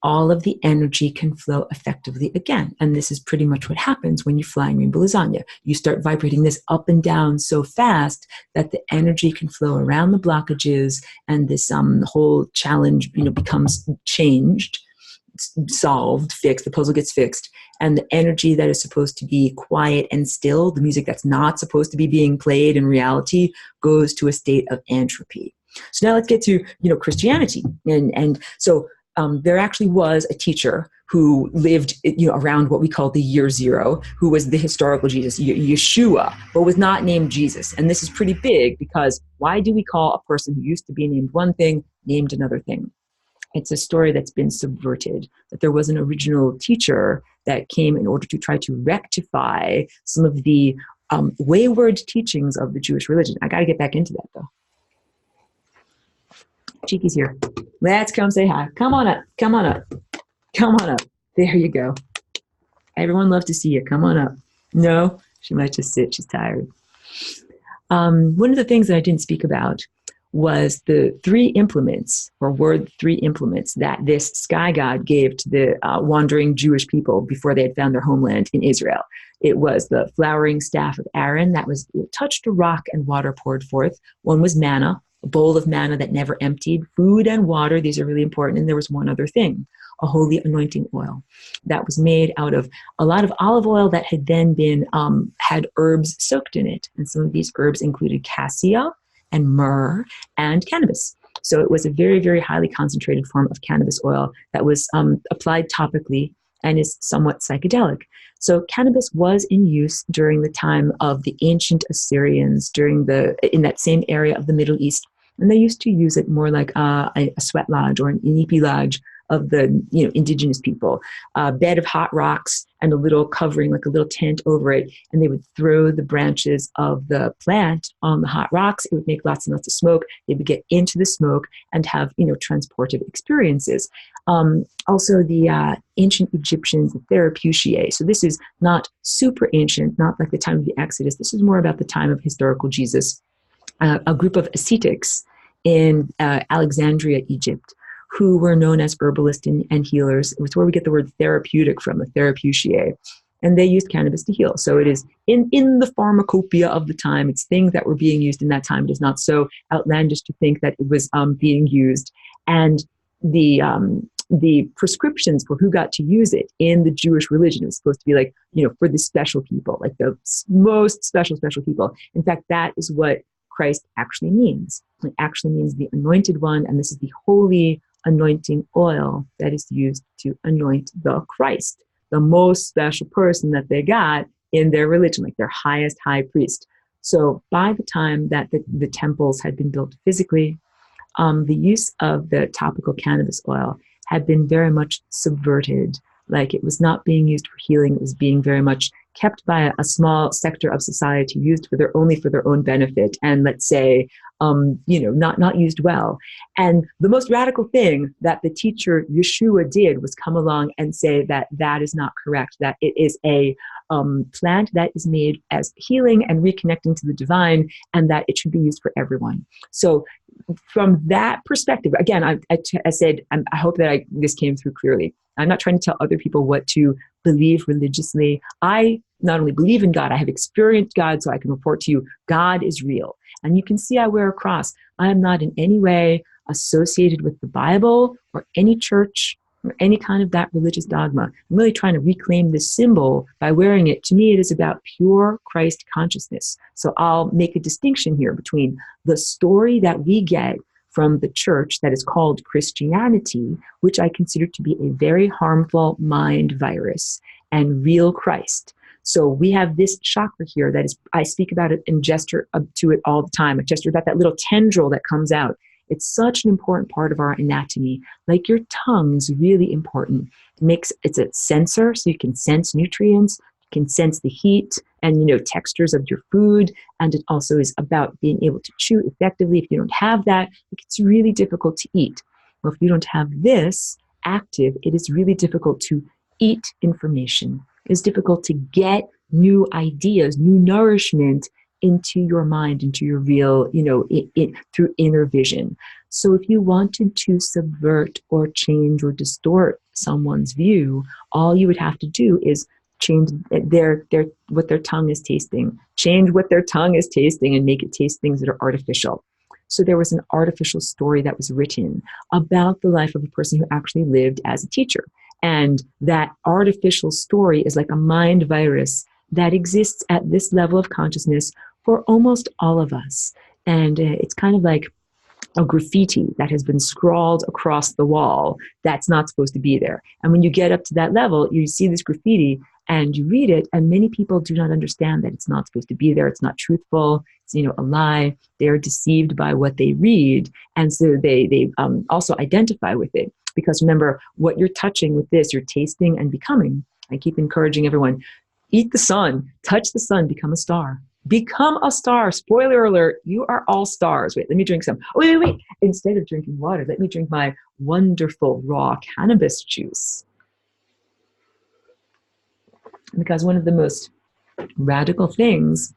all of the energy can flow effectively again. And this is pretty much what happens when you're flying rainbow lasagna. You start vibrating this up and down so fast that the energy can flow around the blockages, and this whole challenge, becomes changed, solved, fixed. The puzzle gets fixed, and the energy that is supposed to be quiet and still, the music that's not supposed to be being played in reality, goes to a state of entropy. So now let's get to Christianity, and so there actually was a teacher who lived around what we call the year zero, who was the historical Jesus, Yeshua, but was not named Jesus. And this is pretty big, because why do we call a person who used to be named one thing named another thing? It's a story that's been subverted, that there was an original teacher that came in order to try to rectify some of the wayward teachings of the Jewish religion. I got to get back into that, though. Cheeky's here. Let's come say hi. Come on up. There you go. Everyone loves to see you. Come on up. No, she might just sit. She's tired. One of the things that I didn't speak about was the three implements that this sky god gave to the wandering Jewish people before they had found their homeland in Israel. It was the flowering staff of Aaron that was touched a rock and water poured forth. One was manna, a bowl of manna that never emptied, food and water. These are really important. And there was one other thing, a holy anointing oil that was made out of a lot of olive oil that had then been, had herbs soaked in it. And some of these herbs included cassia and myrrh and cannabis. So it was a very, very highly concentrated form of cannabis oil that was applied topically and is somewhat psychedelic. So cannabis was in use during the time of the ancient Assyrians, in that same area of the Middle East. And they used to use it more like a sweat lodge or an inipi lodge of the indigenous people. A bed of hot rocks and a little covering, like a little tent over it. And they would throw the branches of the plant on the hot rocks. It would make lots and lots of smoke. They would get into the smoke and have, transportive experiences. Also, the ancient Egyptians, the therapeutiae. So this is not super ancient, not like the time of the Exodus. This is more about the time of historical Jesus. A group of ascetics in Alexandria, Egypt, who were known as herbalists and healers. It's where we get the word therapeutic from, the therapeutiae. And they used cannabis to heal. So it is in the pharmacopoeia of the time. It's things that were being used in that time. It is not so outlandish to think that it was being used. And the the prescriptions for who got to use it in the Jewish religion. It was supposed to be like, for the special people, like the most special people. In fact, that is what Christ actually means. It actually means the anointed one, and this is the holy anointing oil that is used to anoint the Christ, the most special person that they got in their religion, like their highest high priest. So by the time that the temples had been built physically, the use of the topical cannabis oil had been very much subverted. Like, it was not being used for healing. It was being very much kept by a small sector of society, used only for their own benefit, and let's say, not used well. And the most radical thing that the teacher Yeshua did was come along and say that that is not correct, that it is a plant that is made as healing and reconnecting to the divine, and that it should be used for everyone. So from that perspective, again, I said, I hope that this came through clearly. I'm not trying to tell other people what to believe religiously. I not only believe in God, I have experienced God, so I can report to you, God is real. And you can see I wear a cross. I am not in any way associated with the Bible or any church or any kind of that religious dogma. I'm really trying to reclaim this symbol by wearing it. To me, it is about pure Christ consciousness. So I'll make a distinction here between the story that we get from the church that is called Christianity, which I consider to be a very harmful mind virus, and real Christ. So we have this chakra here that is, I speak about it and gesture to it all the time. I gesture about that little tendril that comes out. It's such an important part of our anatomy. Like your tongue's really important. It's a sensor, so you can sense nutrients, you can sense the heat and textures of your food. And it also is about being able to chew effectively. If you don't have that, it's really difficult to eat. Well, if you don't have this active, it is really difficult to eat information. It's difficult to get new ideas, new nourishment into your mind, into your real, through inner vision. So if you wanted to subvert or change or distort someone's view, all you would have to do is change what their tongue is tasting, change what their tongue is tasting and make it taste things that are artificial. So there was an artificial story that was written about the life of a person who actually lived as a teacher. And that artificial story is like a mind virus that exists at this level of consciousness for almost all of us. And it's kind of like a graffiti that has been scrawled across the wall that's not supposed to be there. And when you get up to that level, you see this graffiti and you read it, and many people do not understand that it's not supposed to be there. It's not truthful. It's a lie. They're deceived by what they read, and so they also identify with it. Because remember, what you're touching with this, you're tasting and becoming. I keep encouraging everyone, eat the sun, touch the sun, become a star. Become a star. Spoiler alert, you are all stars. Wait, let me drink some. Oh, wait. Instead of drinking water, let me drink my wonderful raw cannabis juice. Because one of the most radical things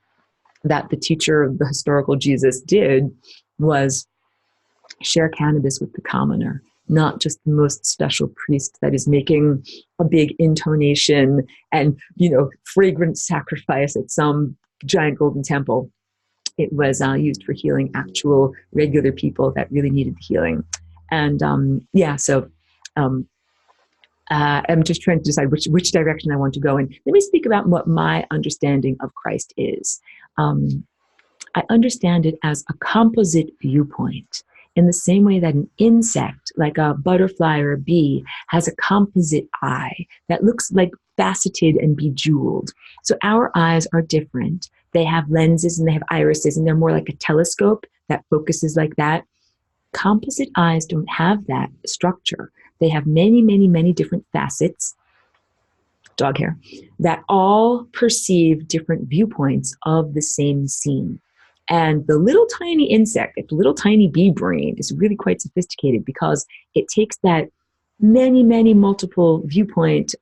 that the teacher of the historical Jesus did was share cannabis with the commoner, not just the most special priest that is making a big intonation and, fragrant sacrifice at some giant golden temple. It was used for healing actual regular people that really needed the healing. And I'm just trying to decide which direction I want to go in. Let me speak about what my understanding of Christ is. I understand it as a composite viewpoint, in the same way that an insect, like a butterfly or a bee, has a composite eye that looks like faceted and bejeweled. So our eyes are different. They have lenses and they have irises, and they're more like a telescope that focuses like that. Composite eyes don't have that structure. They have many, many, many different facets, dog hair, that all perceive different viewpoints of the same scene. And the little tiny insect, the little tiny bee brain, is really quite sophisticated because it takes that many, many multiple viewpoint,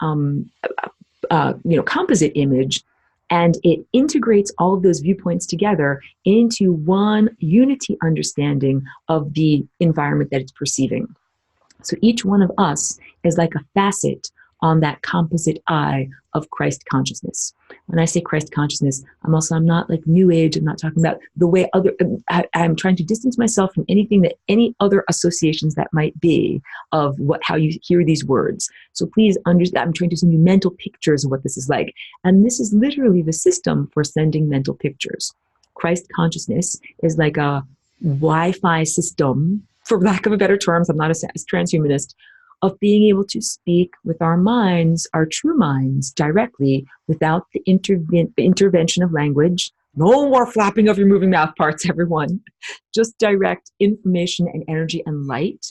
composite image, and it integrates all of those viewpoints together into one unity understanding of the environment that it's perceiving. So each one of us is like a facet on that composite eye of Christ consciousness. When I say Christ consciousness, I'm not like New Age. I'm not talking about the way I'm trying to distance myself from anything that any other associations that might be of how you hear these words. So please understand, I'm trying to send you mental pictures of what this is like. And this is literally the system for sending mental pictures. Christ consciousness is like a Wi-Fi system, for lack of a better terms. I'm not a transhumanist, of being able to speak with our minds, our true minds, directly without the intervention of language. No more flapping of your moving mouth parts, everyone. Just direct information and energy and light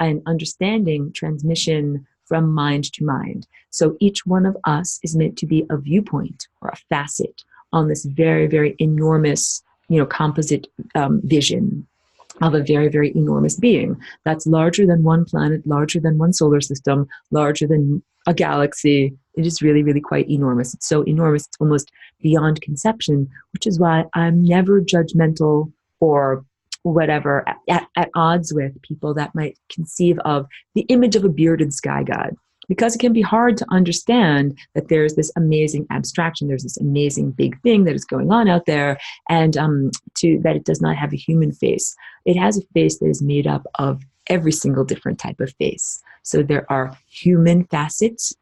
and understanding transmission from mind to mind. So each one of us is meant to be a viewpoint or a facet on this very, very enormous, composite vision of a very, very enormous being that's larger than one planet, larger than one solar system, larger than a galaxy. It is really, really quite enormous. It's so enormous, it's almost beyond conception, which is why I'm never judgmental or whatever at odds with people that might conceive of the image of a bearded sky god. Because it can be hard to understand that there's this amazing abstraction, there's this amazing big thing that is going on out there, and that it does not have a human face. It has a face that is made up of every single different type of face. So there are human facets,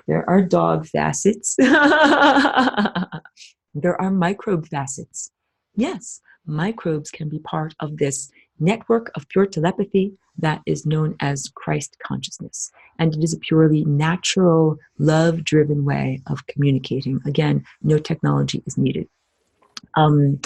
there are dog facets, there are microbe facets. Yes, microbes can be part of this network of pure telepathy that is known as Christ consciousness. And it is a purely natural, love-driven way of communicating. Again, no technology is needed. I'm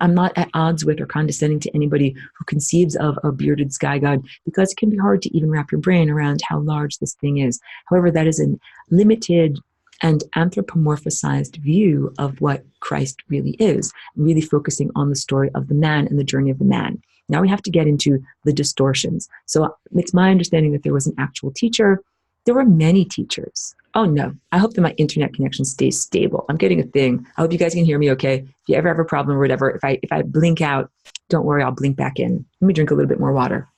not at odds with or condescending to anybody who conceives of a bearded sky god, because it can be hard to even wrap your brain around how large this thing is. However, that is a limited and anthropomorphized view of what Christ really is, really focusing on the story of the man and the journey of the man. Now we have to get into the distortions. So it's my understanding that there was an actual teacher. There were many teachers. Oh no, I hope that my internet connection stays stable. I'm getting a thing. I hope you guys can hear me okay. If you ever have a problem or whatever, if I blink out, don't worry, I'll blink back in. Let me drink a little bit more water.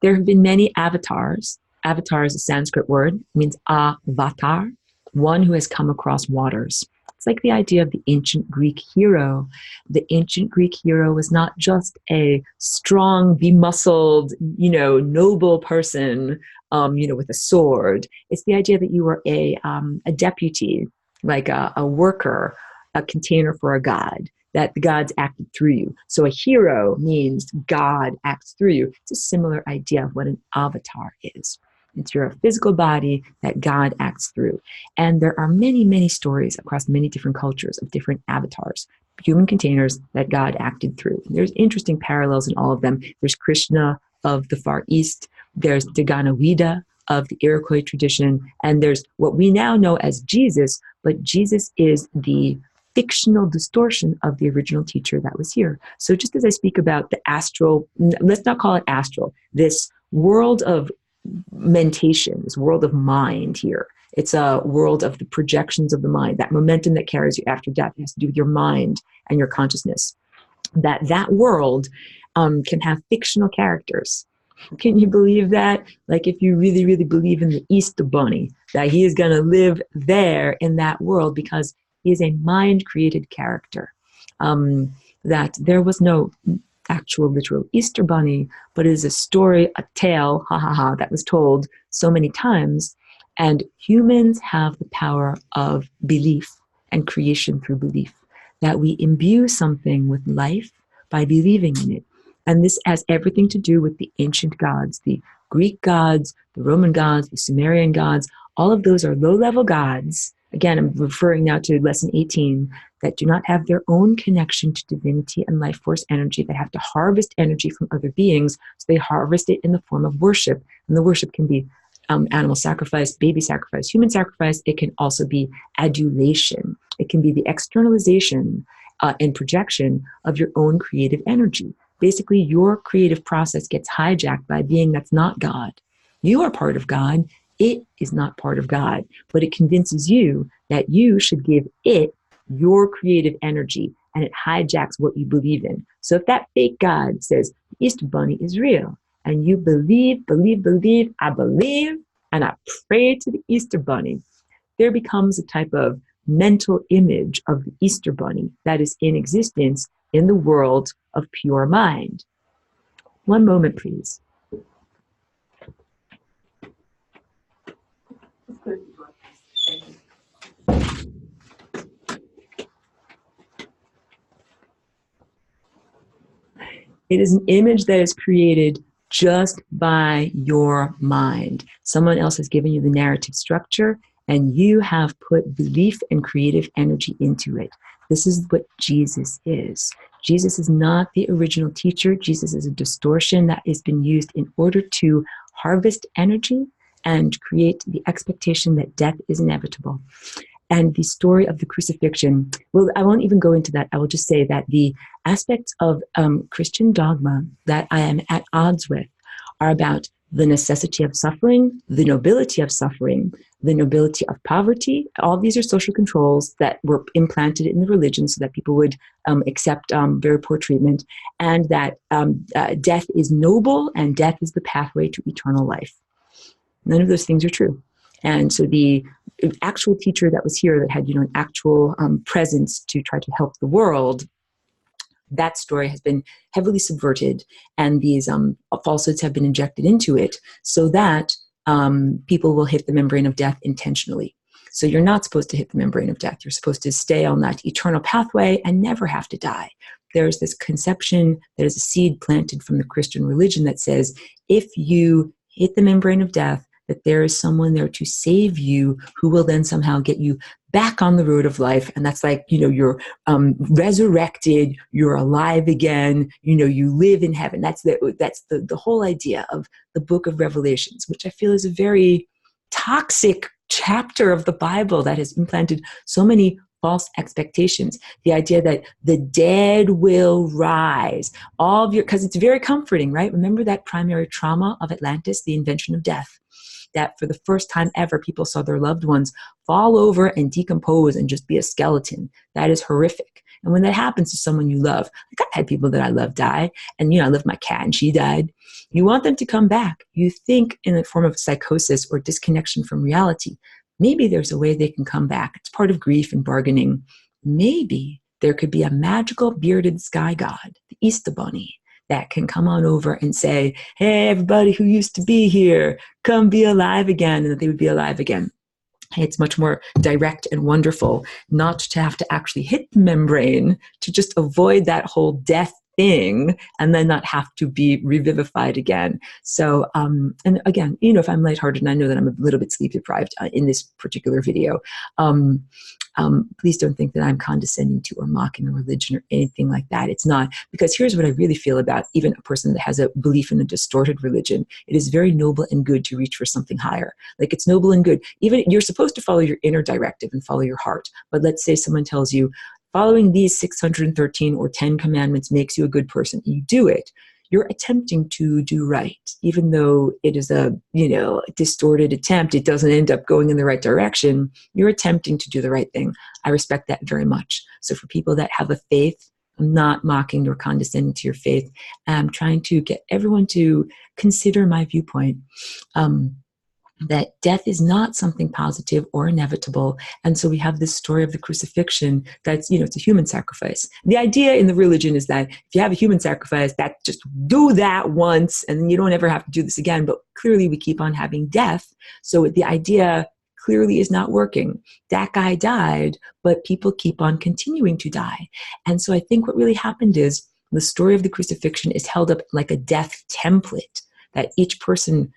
There have been many avatars. Avatar is a Sanskrit word. It means avatar, one who has come across waters. It's like the idea of the ancient Greek hero. The ancient Greek hero was not just a strong, be-muscled, noble person, with a sword. It's the idea that you were a deputy, like a worker, a container for a god, that the gods acted through you. So a hero means God acts through you. It's a similar idea of what an avatar is. It's your physical body that God acts through. And there are many, many stories across many different cultures of different avatars, human containers that God acted through. There's interesting parallels in all of them. There's Krishna of the Far East. There's Daganawida of the Iroquois tradition. And there's what we now know as Jesus, but Jesus is the fictional distortion of the original teacher that was here. So just as I speak about the astral, let's not call it astral, this world of mentation, this world of mind here. It's a world of the projections of the mind, that momentum that carries you after death. It has to do with your mind and your consciousness. That world can have fictional characters. Can you believe that? Like if you really, really believe in the Easter Bunny, that he is going to live there in that world because he is a mind-created character. That there was no actual literal Easter Bunny, but it is a story, a tale, that was told so many times. And humans have the power of belief and creation through belief, that we imbue something with life by believing in it. And this has everything to do with the ancient gods, the Greek gods, the Roman gods, the Sumerian gods. All of those are low-level gods. Again, I'm referring now to lesson 18, that do not have their own connection to divinity and life force energy. They have to harvest energy from other beings, so they harvest it in the form of worship. And the worship can be animal sacrifice, baby sacrifice, human sacrifice. It can also be adulation. It can be the externalization and projection of your own creative energy. Basically, your creative process gets hijacked by a being that's not God. You are part of God. It is not part of God, but it convinces you that you should give it your creative energy and it hijacks what you believe in. So if that fake God says the Easter Bunny is real, and you believe, I believe, and I pray to the Easter Bunny, there becomes a type of mental image of the Easter Bunny that is in existence in the world of pure mind. One moment, please. It is an image that is created just by your mind. Someone else has given you the narrative structure, and you have put belief and creative energy into it. This is what Jesus is. Jesus is not the original teacher. Jesus is a distortion that has been used in order to harvest energy and create the expectation that death is inevitable. And the story of the crucifixion, well, I won't even go into that. I will just say that the aspects of Christian dogma that I am at odds with are about the necessity of suffering, the nobility of suffering, the nobility of poverty. All these are social controls that were implanted in the religion so that people would accept very poor treatment, and that death is noble and death is the pathway to eternal life. None of those things are true. And so the actual teacher that was here that had, an actual presence to try to help the world, that story has been heavily subverted, and these falsehoods have been injected into it so that people will hit the membrane of death intentionally. So you're not supposed to hit the membrane of death. You're supposed to stay on that eternal pathway and never have to die. There's this conception that is a seed planted from the Christian religion that says, if you hit the membrane of death, that there is someone there to save you who will then somehow get you back on the road of life. And that's like, you're resurrected, you're alive again, you live in heaven. That's the whole idea of the book of Revelations, which I feel is a very toxic chapter of the Bible that has implanted so many false expectations. The idea that the dead will rise, because it's very comforting, right? Remember that primary trauma of Atlantis, the invention of death, that for the first time ever, people saw their loved ones fall over and decompose and just be a skeleton. That is horrific. And when that happens to someone you love, like I've had people that I love die, and I love my cat and she died. You want them to come back. You think in a form of psychosis or disconnection from reality. Maybe there's a way they can come back. It's part of grief and bargaining. Maybe there could be a magical bearded sky god, the Easter Bunny, that can come on over and say, hey, everybody who used to be here, come be alive again, and that they would be alive again. It's much more direct and wonderful not to have to actually hit the membrane, to just avoid that whole death thing and then not have to be revivified again. So, and again, if I'm lighthearted, and I know that I'm a little bit sleep deprived in this particular video, please don't think that I'm condescending to or mocking a religion or anything like that. It's not, because here's what I really feel about even a person that has a belief in a distorted religion. It is very noble and good to reach for something higher. Like, it's noble and good. Even you're supposed to follow your inner directive and follow your heart. But let's say someone tells you, following these 613 or 10 commandments makes you a good person. You do it. You're attempting to do right, even though it is a distorted attempt. It doesn't end up going in the right direction. You're attempting to do the right thing. I respect that very much. So for people that have a faith, I'm not mocking nor condescending to your faith. I'm trying to get everyone to consider my viewpoint. That death is not something positive or inevitable. And so we have this story of the crucifixion that's, it's a human sacrifice. The idea in the religion is that if you have a human sacrifice, that just do that once and then you don't ever have to do this again. But clearly we keep on having death. So the idea clearly is not working. That guy died, but people keep on continuing to die. And so I think what really happened is the story of the crucifixion is held up like a death template that each person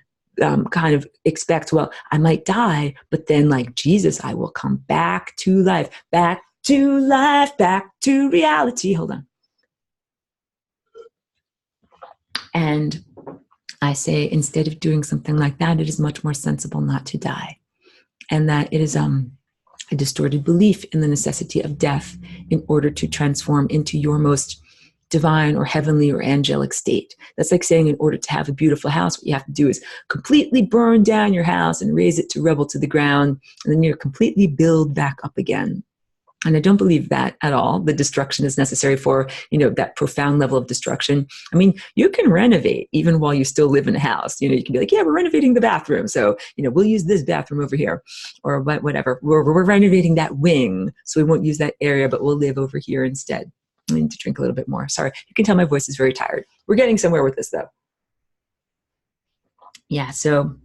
kind of expects, well, I might die, but then like Jesus, I will come back to life, back to reality. Hold on. And I say, instead of doing something like that, it is much more sensible not to die. And that it is a distorted belief in the necessity of death in order to transform into your most divine or heavenly or angelic state. That's like saying in order to have a beautiful house, what you have to do is completely burn down your house and raise it to rubble to the ground, and then you completely build back up again. And I don't believe that at all. The destruction is necessary for, that profound level of destruction. I mean, you can renovate even while you still live in a house. You can be like, yeah, we're renovating the bathroom. So, we'll use this bathroom over here or whatever. We're renovating that wing. So we won't use that area, but we'll live over here instead. I need to drink a little bit more. Sorry. You can tell my voice is very tired. We're getting somewhere with this though. Yeah. So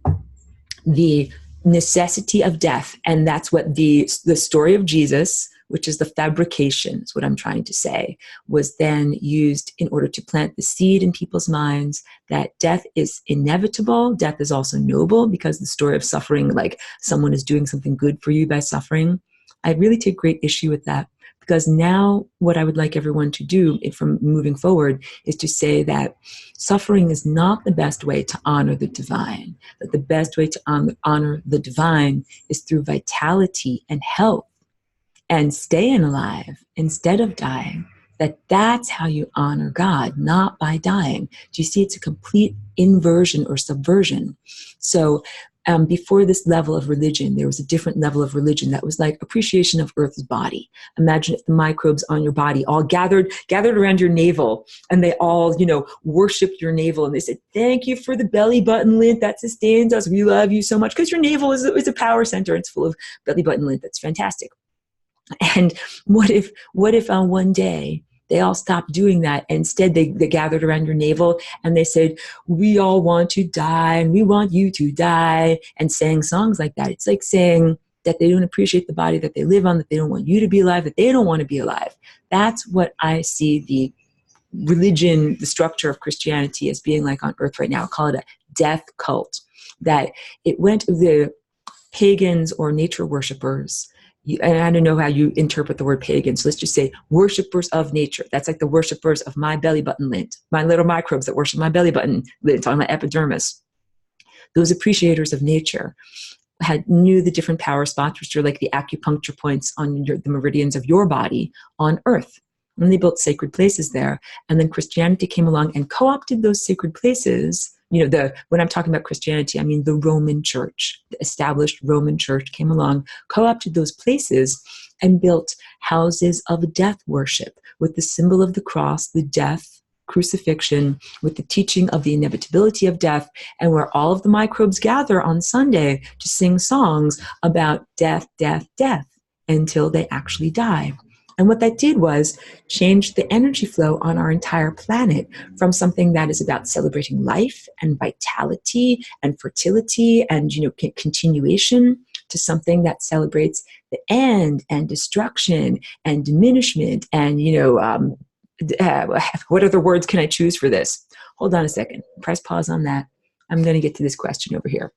the necessity of death. And that's what the story of Jesus, which is the fabrication, is what I'm trying to say, was then used in order to plant the seed in people's minds that death is inevitable. Death is also noble, because the story of suffering, like someone is doing something good for you by suffering. I really take great issue with that, because now what I would like everyone to do from moving forward is to say that suffering is not the best way to honor the divine, that the best way to honor the divine is through vitality and health and staying alive instead of dying. That's how you honor God, not by dying. Do you see? It's a complete inversion or subversion. So before this level of religion, there was a different level of religion that was like appreciation of Earth's body. Imagine if the microbes on your body all gathered around your navel, and they all, worshiped your navel, and they said, "Thank you for the belly button lint that sustains us. We love you so much," because your navel is a power center. It's full of belly button lint. That's fantastic. And what if one day they all stopped doing that? Instead, they gathered around your navel and they said, "We all want to die and we want you to die," and sang songs like that. It's like saying that they don't appreciate the body that they live on, that they don't want you to be alive, that they don't want to be alive. That's what I see the religion, the structure of Christianity as being like on earth right now. I'll call it a death cult. That it went, the pagans or nature worshipers, and I don't know how you interpret the word pagan, so let's just say worshipers of nature. That's like the worshipers of my belly button lint, my little microbes that worship my belly button lint on my epidermis. Those appreciators of nature knew the different power spots, which are like the acupuncture points on the meridians of your body on earth. And they built sacred places there. And then Christianity came along and co-opted those sacred places. When I'm talking about Christianity, I mean the Roman Church, the established Roman Church came along, co-opted those places, and built houses of death worship with the symbol of the cross, the death, crucifixion, with the teaching of the inevitability of death, and where all of the microbes gather on Sunday to sing songs about death, death, death, until they actually die. And what that did was change the energy flow on our entire planet from something that is about celebrating life and vitality and fertility and, continuation, to something that celebrates the end and destruction and diminishment and, what other words can I choose for this? Hold on a second. Press pause on that. I'm going to get to this question over here.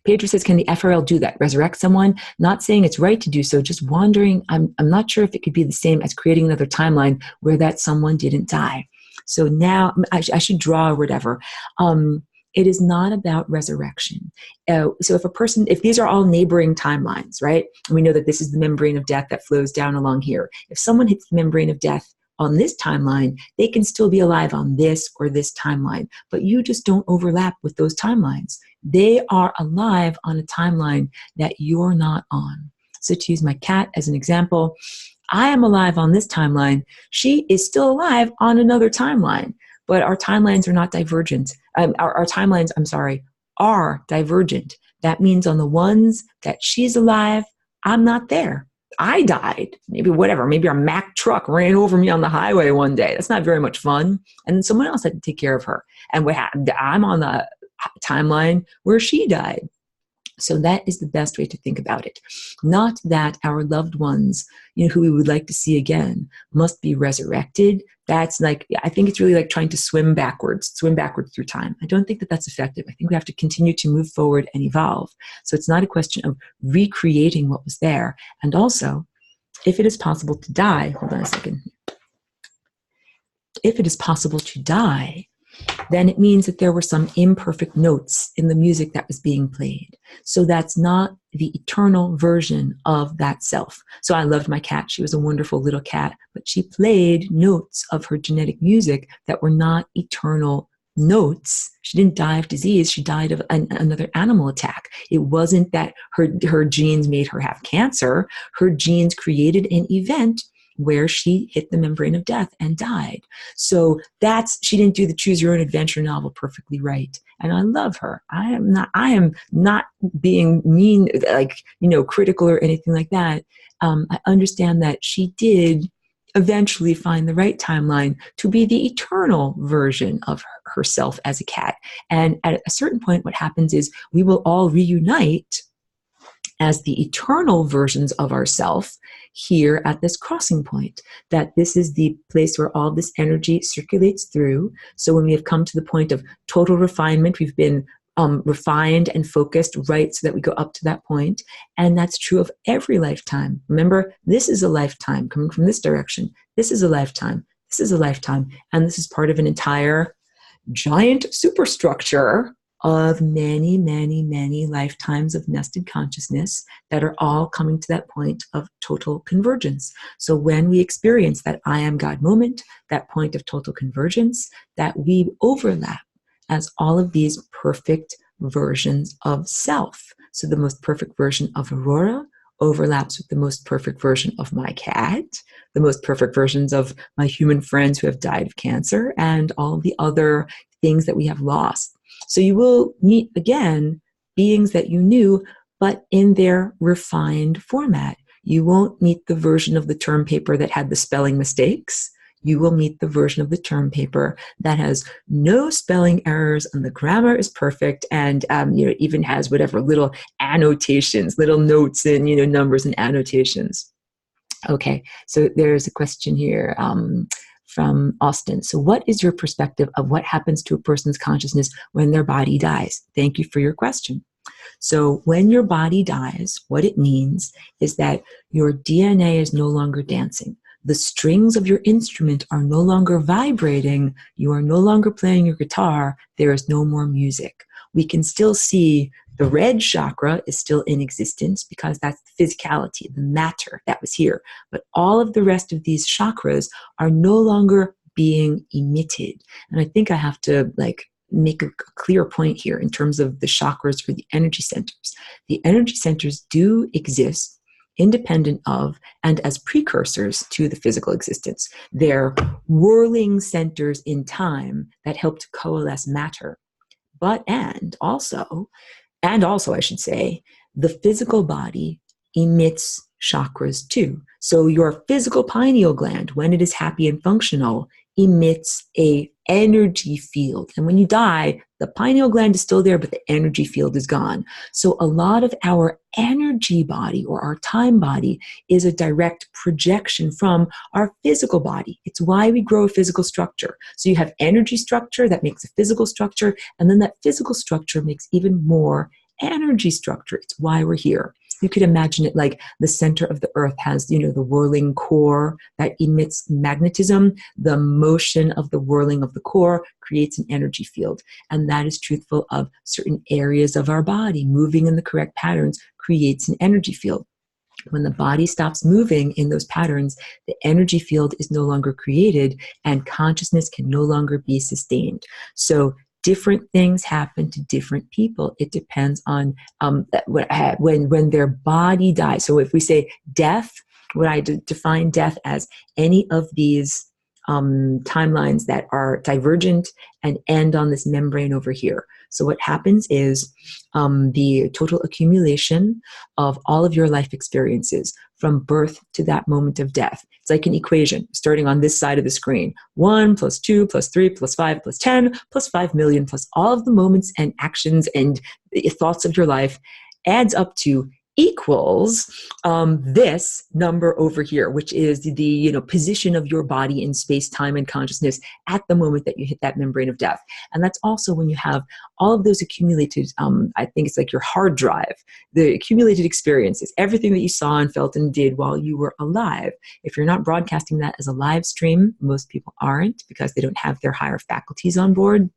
Pedro says, can the FRL do that? Resurrect someone? Not saying it's right to do so, just wondering. I'm not sure if it could be the same as creating another timeline where that someone didn't die. So now I should draw or whatever. It is not about resurrection. So if these are all neighboring timelines, right? And we know that this is the membrane of death that flows down along here. If someone hits the membrane of death on this timeline, they can still be alive on this or this timeline, but you just don't overlap with those timelines. They are alive on a timeline that you're not on. So to use my cat as an example, I am alive on this timeline. She is still alive on another timeline, but our timelines are not divergent. Our timelines, are divergent. That means on the ones that she's alive, I'm not there. I died. Maybe our Mack truck ran over me on the highway one day. That's not very much fun. And then someone else had to take care of her. And what happened? I'm on the timeline where she died. So that is the best way to think about it. Not that our loved ones, who we would like to see again, must be resurrected. That's like, I think it's really like trying to swim backwards through time. I don't think that that's effective. I think we have to continue to move forward and evolve. So it's not a question of recreating what was there. And also, if it is possible to die, hold on a second. If it is possible to die, then it means that there were some imperfect notes in the music that was being played. So that's not the eternal version of that self. So I loved my cat. She was a wonderful little cat, but she played notes of her genetic music that were not eternal notes. She didn't die of disease. She died of another animal attack. It wasn't that her genes made her have cancer. Her genes created an event where she hit the membrane of death and died. So she didn't do the choose your own adventure novel perfectly right. And I love her. I am not being mean, like, critical or anything like that. I understand that she did eventually find the right timeline to be the eternal version of herself as a cat. And at a certain point, what happens is we will all reunite as the eternal versions of ourself here at this crossing point, that this is the place where all this energy circulates through. So when we have come to the point of total refinement, we've been refined and focused, right, so that we go up to that point. And that's true of every lifetime. Remember, this is a lifetime coming from this direction. This is a lifetime. This is a lifetime. And this is part of an entire giant superstructure of many, many, many lifetimes of nested consciousness that are all coming to that point of total convergence. So when we experience that I am God moment, that point of total convergence, that we overlap as all of these perfect versions of self. So the most perfect version of Aurora overlaps with the most perfect version of my cat, the most perfect versions of my human friends who have died of cancer, and all of the other things that we have lost. So you will meet again beings that you knew, but in their refined format. You won't meet the version of the term paper that had the spelling mistakes. You will meet the version of the term paper that has no spelling errors and the grammar is perfect, and even has whatever little annotations, little notes and numbers and annotations. Okay, so there's a question here from Austin. So what is your perspective of what happens to a person's consciousness when their body dies? Thank you for your question. So when your body dies, what it means is that your DNA is no longer dancing. The strings of your instrument are no longer vibrating. You are no longer playing your guitar. There is no more music. We can still see the red chakra is still in existence because that's the physicality, the matter that was here. But all of the rest of these chakras are no longer being emitted. And I think I have to make a clear point here in terms of the chakras or the energy centers. The energy centers do exist independent of and as precursors to the physical existence. They're whirling centers in time that help to coalesce matter. And also, I should say, the physical body emits chakras too. So your physical pineal gland, when it is happy and functional, emits a energy field. And when you die, the pineal gland is still there, but the energy field is gone. So a lot of our energy body or our time body is a direct projection from our physical body. It's why we grow a physical structure. So you have energy structure that makes a physical structure, and then that physical structure makes even more energy structure. It's why we're here. You could imagine it like the center of the earth has, the whirling core that emits magnetism. The motion of the whirling of the core creates an energy field. And that is truthful of certain areas of our body. Moving in the correct patterns creates an energy field. When the body stops moving in those patterns, the energy field is no longer created and consciousness can no longer be sustained. So different things happen to different people. It depends on when their body dies. So if we say death, what I define death as any of these timelines that are divergent and end on this membrane over here. So what happens is the total accumulation of all of your life experiences from birth to that moment of death. It's like an equation starting on this side of the screen. 1 + 2 + 3 + 5 + 10 + 5 million plus all of the moments and actions and thoughts of your life adds up to equals this number over here, which is the position of your body in space, time, and consciousness at the moment that you hit that membrane of death. And that's also when you have all of those accumulated, I think it's like your hard drive, the accumulated experiences, everything that you saw and felt and did while you were alive. If you're not broadcasting that as a live stream, most people aren't because they don't have their higher faculties on board.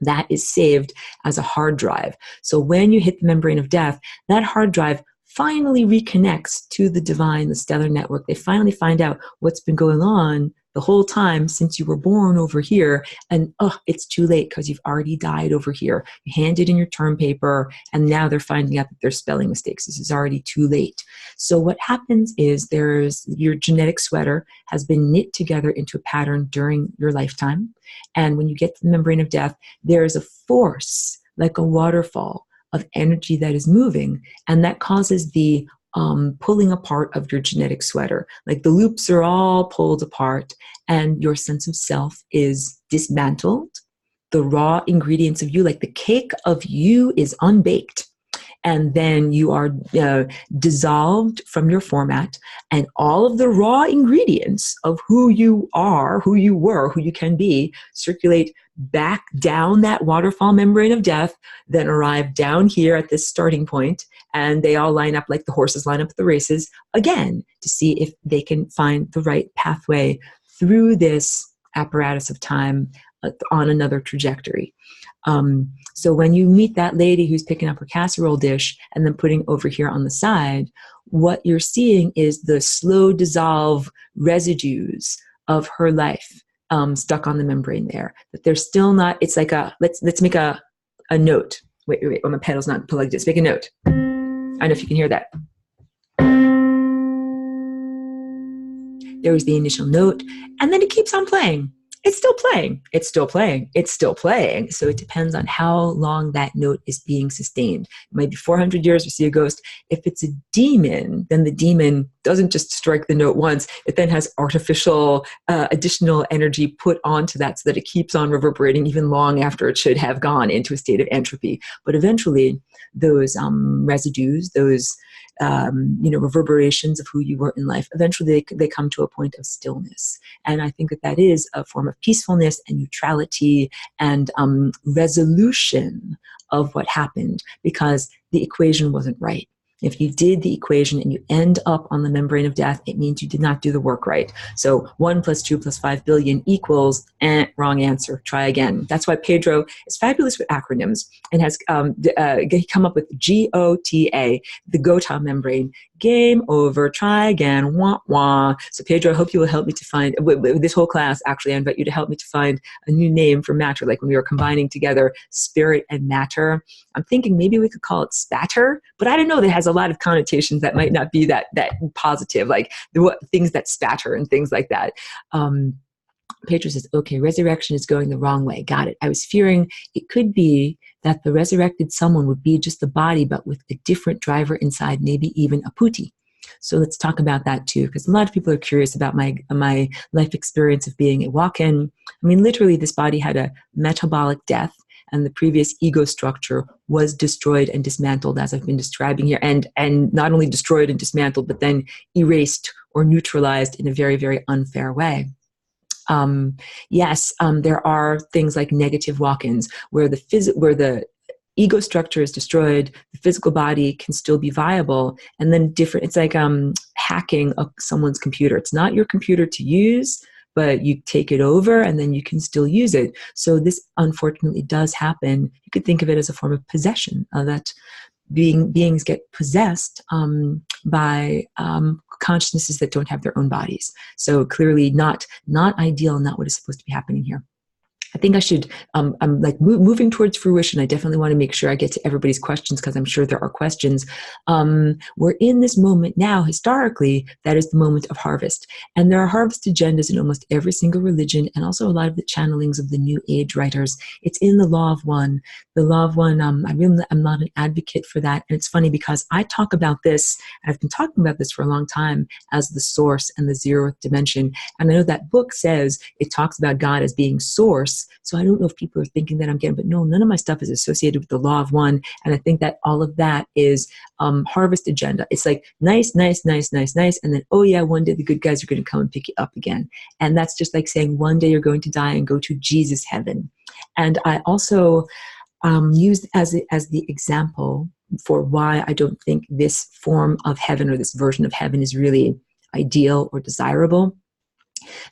That is saved as a hard drive. So when you hit the membrane of death, that hard drive finally reconnects to the divine, the stellar network. They finally find out what's been going on the whole time since you were born over here, and it's too late because you've already died over here. You handed in your term paper, and now they're finding out that there's spelling mistakes. This is already too late. So what happens is your genetic sweater has been knit together into a pattern during your lifetime. And when you get to the membrane of death, there is a force, like a waterfall of energy that is moving, and that causes the pulling apart of your genetic sweater. Like the loops are all pulled apart and your sense of self is dismantled. The raw ingredients of you, like the cake of you, is unbaked. And then you are dissolved from your format, and all of the raw ingredients of who you are, who you were, who you can be, circulate back down that waterfall membrane of death, then arrive down here at this starting point, and they all line up like the horses line up at the races again to see if they can find the right pathway through this apparatus of time on another trajectory. So when you meet that lady who's picking up her casserole dish and then putting over here on the side, what you're seeing is the slow dissolve residues of her life stuck on the membrane there. But they're still not, it's like let's make a note. Wait, my pedal's not plugged in. Let's make a note. I don't know if you can hear that. There was the initial note, and then it keeps on playing. It's still playing. It's still playing. It's still playing. So it depends on how long that note is being sustained. It might be 400 years, we see a ghost. If it's a demon, then the demon doesn't just strike the note once. It then has artificial additional energy put onto that so that it keeps on reverberating even long after it should have gone into a state of entropy. But eventually, those residues, those reverberations of who you were in life, eventually they come to a point of stillness. And I think that is a form of peacefulness and neutrality and resolution of what happened, because the equation wasn't right. If you did the equation and you end up on the membrane of death, it means you did not do the work right. So 1 + 2 + 5 billion equals, wrong answer. Try again. That's why Pedro is fabulous with acronyms and has come up with GOTA, the GOTA membrane. Game over, try again, wah, wah. So Pedro, I hope you will help me to find, with this whole class, actually, I invite you to help me to find a new name for matter, like when we were combining together spirit and matter. I'm thinking maybe we could call it spatter, but I don't know, that has a lot of connotations that might not be that positive, like things that spatter and things like that. Pedro says, okay, resurrection is going the wrong way. Got it. I was fearing it could be that the resurrected someone would be just the body, but with a different driver inside, maybe even a putti. So let's talk about that too, because a lot of people are curious about my life experience of being a walk-in. I mean, literally, this body had a metabolic death, and the previous ego structure was destroyed and dismantled, as I've been describing here, and not only destroyed and dismantled, but then erased or neutralized in a very, very unfair way. There are things like negative walk-ins where the ego structure is destroyed, the physical body can still be viable, and then it's like hacking someone's computer. It's not your computer to use, but you take it over and then you can still use it. So this unfortunately does happen. You could think of it as a form of possession, that beings get possessed by consciousnesses that don't have their own bodies. So clearly not ideal, not what is supposed to be happening here. I think I should, I'm like moving towards fruition. I definitely want to make sure I get to everybody's questions, because I'm sure there are questions. We're in this moment now, historically, that is the moment of harvest. And there are harvest agendas in almost every single religion, and also a lot of the channelings of the New Age writers. It's in the Law of One. The Law of One, I'm not an advocate for that. And it's funny because I talk about this, and I've been talking about this for a long time, as the source and the zeroth dimension. And I know that book says, it talks about God as being source. So I don't know if people are thinking that I'm getting, but no, none of my stuff is associated with the Law of One. And I think that all of that is harvest agenda. It's like nice. And then, oh yeah, one day the good guys are going to come and pick you up again. And that's just like saying one day you're going to die and go to Jesus' heaven. And I also used as the example for why I don't think this form of heaven or this version of heaven is really ideal or desirable.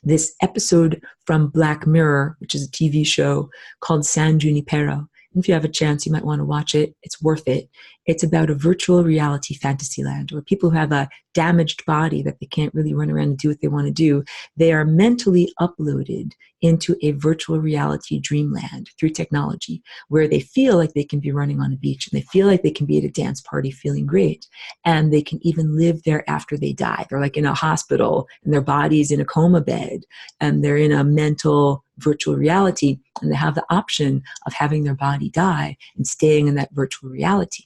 This episode from Black Mirror, which is a TV show called San Junipero. And if you have a chance, you might want to watch it. It's worth it. It's about a virtual reality fantasy land where people who have a damaged body that they can't really run around and do what they want to do, they are mentally uploaded into a virtual reality dreamland through technology where they feel like they can be running on a beach and they feel like they can be at a dance party feeling great. And they can even live there after they die. They're like in a hospital and their body's in a coma bed and they're in a mental virtual reality and they have the option of having their body die and staying in that virtual reality.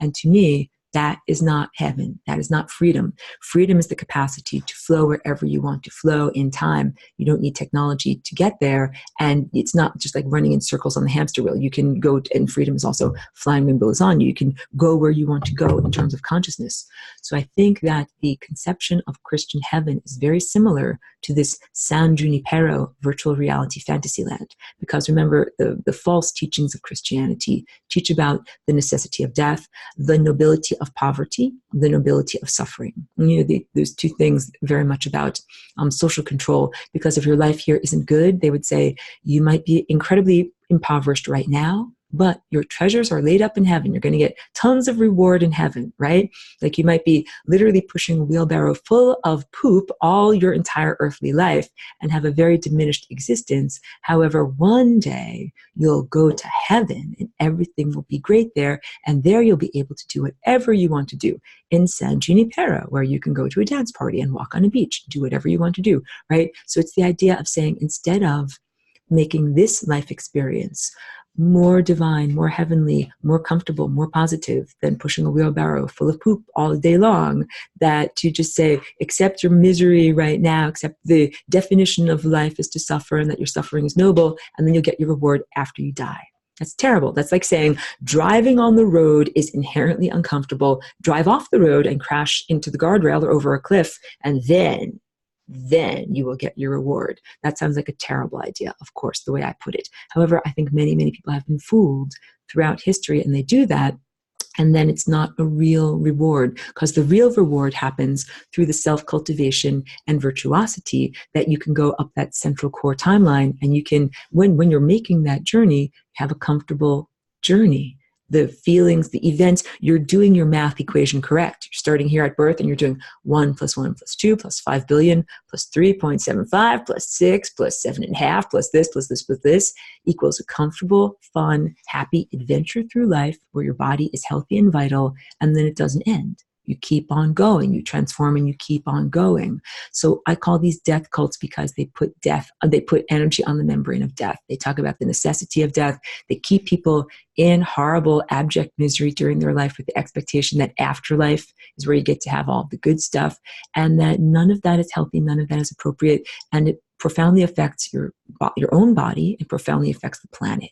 And to me, that is not heaven. That is not freedom. Freedom is the capacity to flow wherever you want to flow in time. You don't need technology to get there. And it's not just like running in circles on the hamster wheel. You can go, and freedom is also flying rainbows on you. You can go where you want to go in terms of consciousness. So I think that the conception of Christian heaven is very similar to this San Junipero virtual reality fantasy land. Because remember, the false teachings of Christianity teach about the necessity of death, the nobility of poverty, the nobility of suffering. There's two things very much about social control, because if your life here isn't good, they would say you might be incredibly impoverished right now, but your treasures are laid up in heaven. You're going to get tons of reward in heaven, right? Like you might be literally pushing a wheelbarrow full of poop all your entire earthly life and have a very diminished existence. However, one day you'll go to heaven and everything will be great there. And there you'll be able to do whatever you want to do in San Junipero, where you can go to a dance party and walk on a beach, do whatever you want to do, right? So it's the idea of saying, instead of making this life experience more divine, more heavenly, more comfortable, more positive than pushing a wheelbarrow full of poop all day long, that to just say, accept your misery right now, accept the definition of life is to suffer and that your suffering is noble, and then you'll get your reward after you die. That's terrible. That's like saying driving on the road is inherently uncomfortable. Drive off the road and crash into the guardrail or over a cliff, and then you will get your reward. That sounds like a terrible idea, of course, the way I put it. However, I think many, many people have been fooled throughout history, and they do that. And then it's not a real reward, because the real reward happens through the self-cultivation and virtuosity that you can go up that central core timeline. And you can, when you're making that journey, have a comfortable journey. The feelings, the events, you're doing your math equation correct. You're starting here at birth and you're doing 1 + 1 + 2 + 5 billion + 3.75 + 6 + 7.5 + this equals a comfortable, fun, happy adventure through life where your body is healthy and vital, and then it doesn't end. You keep on going, you transform and you keep on going. So I call these death cults because they put energy on the membrane of death. They talk about the necessity of death. They keep people in horrible, abject misery during their life with the expectation that afterlife is where you get to have all the good stuff, and that none of that is healthy, none of that is appropriate, and it profoundly affects your own body. It profoundly affects the planet.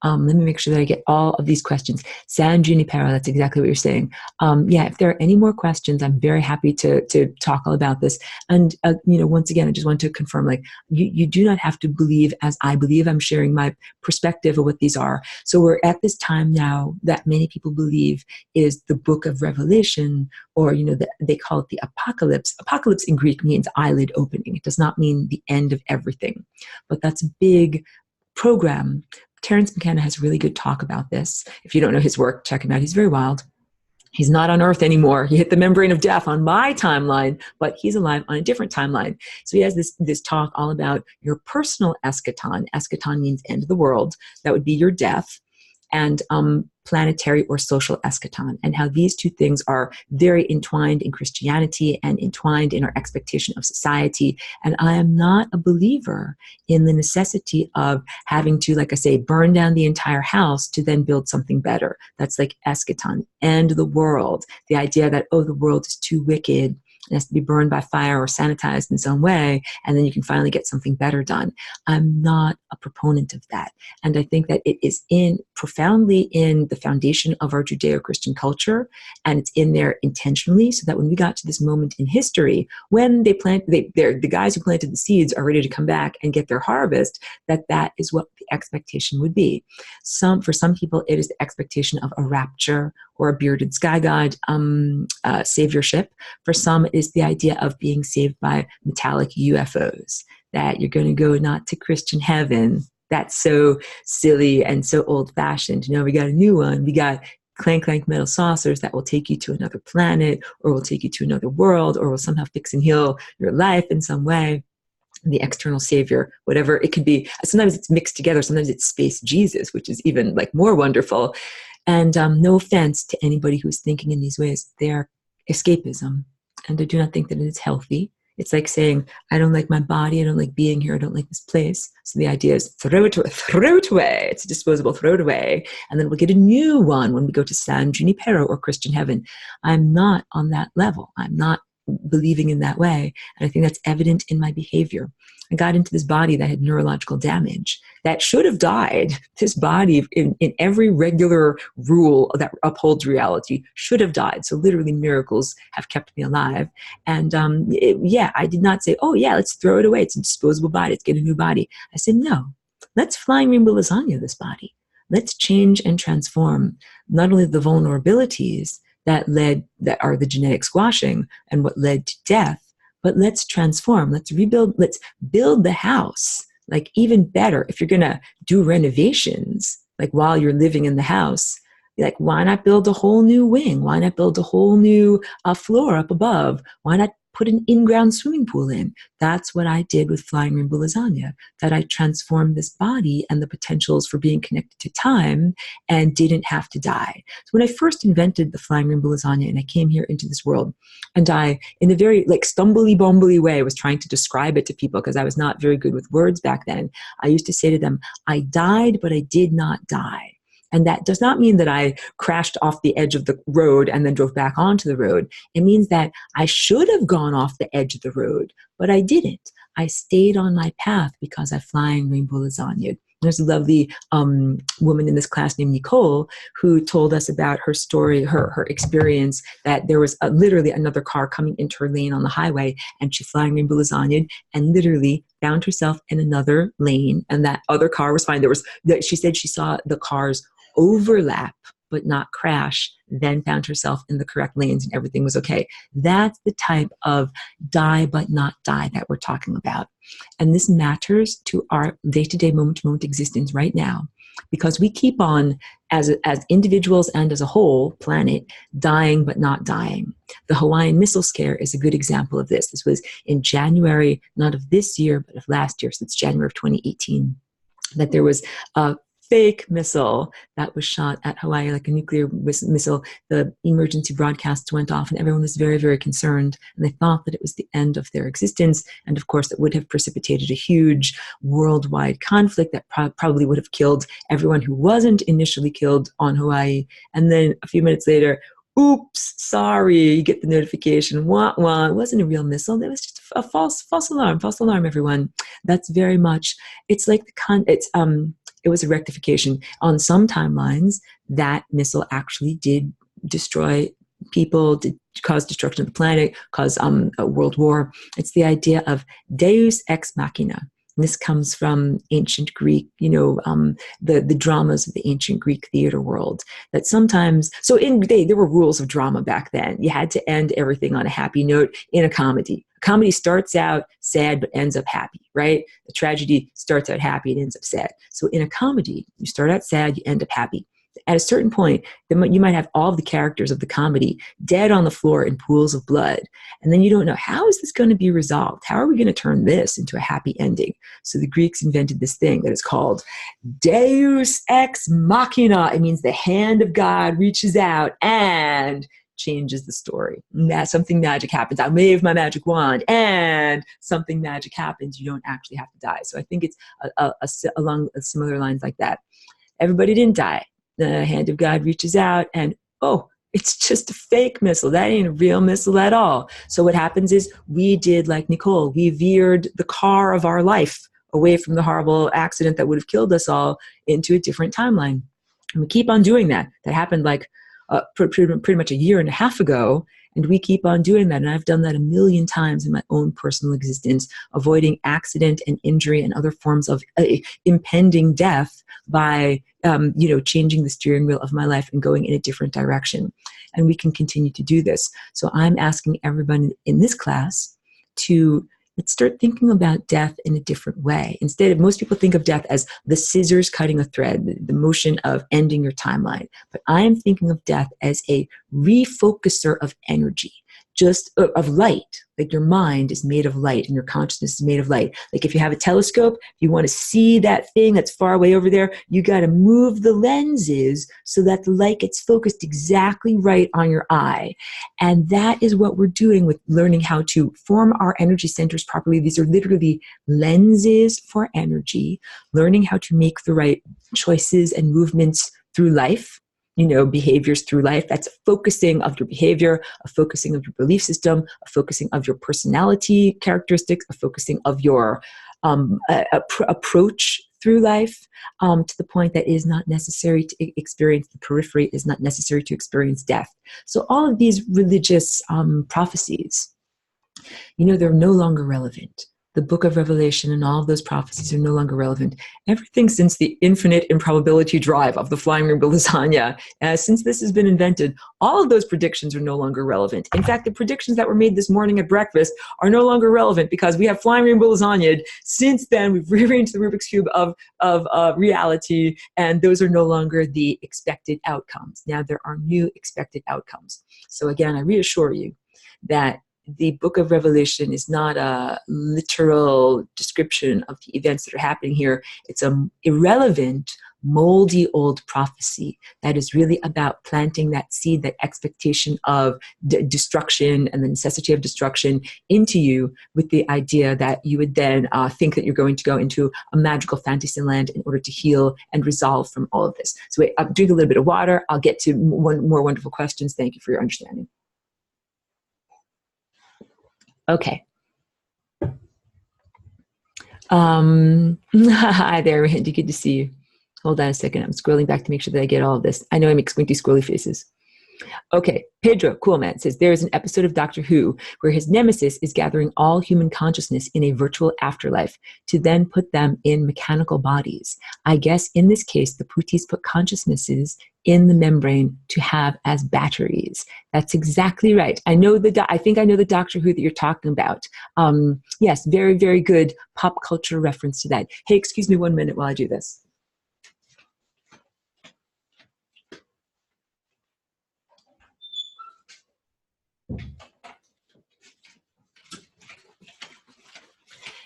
Let me make sure that I get all of these questions. San Junipero, that's exactly what you're saying. If there are any more questions, I'm very happy to talk all about this. And, once again, I just want to confirm, like, you do not have to believe as I believe. I'm sharing my perspective of what these are. So we're at this time now that many people believe is the book of Revelation, or, they call it the apocalypse. Apocalypse in Greek means eyelid opening. It does not mean the end of everything. But that's a big program. Terence McKenna has really good talk about this. If you don't know his work, check him out. He's very wild. He's not on Earth anymore. He hit the membrane of death on my timeline, but he's alive on a different timeline. So he has this talk all about your personal eschaton. Eschaton means end of the world. That would be your death. And planetary or social eschaton, and how these two things are very entwined in Christianity and entwined in our expectation of society. And I am not a believer in the necessity of having to, like I say, burn down the entire house to then build something better. That's like eschaton, end of the world. The idea that, the world is too wicked, it has to be burned by fire or sanitized in some way, and then you can finally get something better done. I'm not a proponent of that. And I think that it is profoundly in the foundation of our Judeo-Christian culture, and it's in there intentionally, so that when we got to this moment in history, when the guys who planted the seeds are ready to come back and get their harvest, that is what the expectation would be. For some people, it is the expectation of a rapture or a bearded sky god saviorship. For some, is the idea of being saved by metallic UFOs, that you're going to go not to Christian heaven, that's so silly and so old-fashioned. We got a new one. We got clank clank metal saucers that will take you to another planet, or will take you to another world, or will somehow fix and heal your life in some way. The external savior, whatever it could be. Sometimes it's mixed together. Sometimes it's space Jesus, which is even like more wonderful. And no offense to anybody who's thinking in these ways. They are escapism, and I do not think that it is healthy. It's like saying, I don't like my body, I don't like being here, I don't like this place. So the idea is throw it away. It's disposable, throw it away. And then we'll get a new one when we go to San Junipero or Christian heaven. I'm not on that level. I'm not believing in that way. And I think that's evident in my behavior. I got into this body that had neurological damage that should have died. This body, in every regular rule that upholds reality, should have died. So literally miracles have kept me alive. And I did not say, oh yeah, let's throw it away. It's a disposable body. Let's get a new body. I said, no, let's flying rainbow lasagna this body. Let's change and transform not only the vulnerabilities that are the genetic squashing and what led to death, but let's transform, let's rebuild, let's build the house, like even better. If you're going to do renovations, like while you're living in the house, like why not build a whole new wing? Why not build a whole new floor up above? Why not put an in-ground swimming pool in? That's what I did with Flying Rainbow Lasagna, that I transformed this body and the potentials for being connected to time and didn't have to die. So when I first invented the Flying Rainbow Lasagna and I came here into this world, and I, in a very like stumbly-bumbly way, was trying to describe it to people because I was not very good with words back then, I used to say to them, I died, but I did not die. And that does not mean that I crashed off the edge of the road and then drove back onto the road. It means that I should have gone off the edge of the road, but I didn't. I stayed on my path because I Flying Rainbow Lasagna. There's a lovely woman in this class named Nicole who told us about her story, her experience, that there was literally another car coming into her lane on the highway, and she Flying Rainbow Lasagna and literally found herself in another lane, and that other car was fine. She said she saw the cars overlap but not crash, then found herself in the correct lanes and everything was okay. That's the type of die but not die that we're talking about. And this matters to our day-to-day, moment-to-moment existence right now, because we keep on, as individuals and as a whole planet, dying but not dying. The Hawaiian missile scare is a good example of this. This was in January, not of this year, but of last year, so it's January of 2018, that there was a fake missile that was shot at Hawaii, like a nuclear missile. The emergency broadcasts went off and everyone was very, very concerned. And they thought that it was the end of their existence. And of course, it would have precipitated a huge worldwide conflict that probably would have killed everyone who wasn't initially killed on Hawaii. And then a few minutes later, oops, sorry, you get the notification. Wah, wah, it wasn't a real missile. It was just a false alarm, everyone. That's very much, it's like it was a rectification. On some timelines, that missile actually did destroy people, did cause destruction of the planet, cause a world war. It's the idea of Deus ex machina. And this comes from ancient Greek, the dramas of the ancient Greek theater world. That sometimes, there were rules of drama back then. You had to end everything on a happy note in a comedy. Comedy starts out sad but ends up happy, right? A tragedy starts out happy and ends up sad. So in a comedy, you start out sad, you end up happy. At a certain point, you might have all of the characters of the comedy dead on the floor in pools of blood. And then you don't know, how is this going to be resolved? How are we going to turn this into a happy ending? So the Greeks invented this thing that is called Deus ex machina. It means the hand of God reaches out and changes the story. Something magic happens. I wave my magic wand and something magic happens. You don't actually have to die. So I think it's along similar lines like that. Everybody didn't die. The hand of God reaches out and, oh, it's just a fake missile. That ain't a real missile at all. So what happens is we did like Nicole. We veered the car of our life away from the horrible accident that would have killed us all into a different timeline. And we keep on doing that. That happened like pretty much a year and a half ago. And we keep on doing that. And I've done that a million times in my own personal existence, avoiding accident and injury and other forms of impending death by, changing the steering wheel of my life and going in a different direction. And we can continue to do this. So I'm asking everyone in this class to let's start thinking about death in a different way. Instead of, most people think of death as the scissors cutting a thread, the motion of ending your timeline. But I am thinking of death as a refocuser of energy, just of light. Like your mind is made of light and your consciousness is made of light. Like if you have a telescope, if you want to see that thing that's far away over there, you got to move the lenses so that the light gets focused exactly right on your eye. And that is what we're doing with learning how to form our energy centers properly. These are literally lenses for energy, learning how to make the right choices and movements through life, behaviors through life. That's a focusing of your behavior, a focusing of your belief system, a focusing of your personality characteristics, a focusing of your approach through life, to the point that it is not necessary to experience the periphery, is not necessary to experience death. So all of these religious prophecies, they're no longer relevant. The book of Revelation and all of those prophecies are no longer relevant. Everything since the infinite improbability drive of the flying rainbow lasagna, since this has been invented, all of those predictions are no longer relevant. In fact, the predictions that were made this morning at breakfast are no longer relevant because we have flying rainbow lasagna. Since then, we've rearranged the Rubik's Cube of reality, and those are no longer the expected outcomes. Now there are new expected outcomes. So again, I reassure you that the book of Revelation is not a literal description of the events that are happening here. It's an irrelevant, moldy old prophecy that is really about planting that seed, that expectation of destruction and the necessity of destruction into you, with the idea that you would then think that you're going to go into a magical fantasy land in order to heal and resolve from all of this. So wait, I'll drink a little bit of water. I'll get to more wonderful questions. Thank you for your understanding. Okay. Hi there, Randy. Good to see you. Hold on a second. I'm scrolling back to make sure that I get all of this. I know I make squinty, squirrely faces. Okay, Pedro, cool man, says there is an episode of Doctor Who where his nemesis is gathering all human consciousness in a virtual afterlife to then put them in mechanical bodies. I guess in this case, the Putis put consciousnesses in the membrane to have as batteries. That's exactly right. I think I know the Doctor Who that you're talking about. Yes, very, very good pop culture reference to that. Hey, excuse me 1 minute while I do this.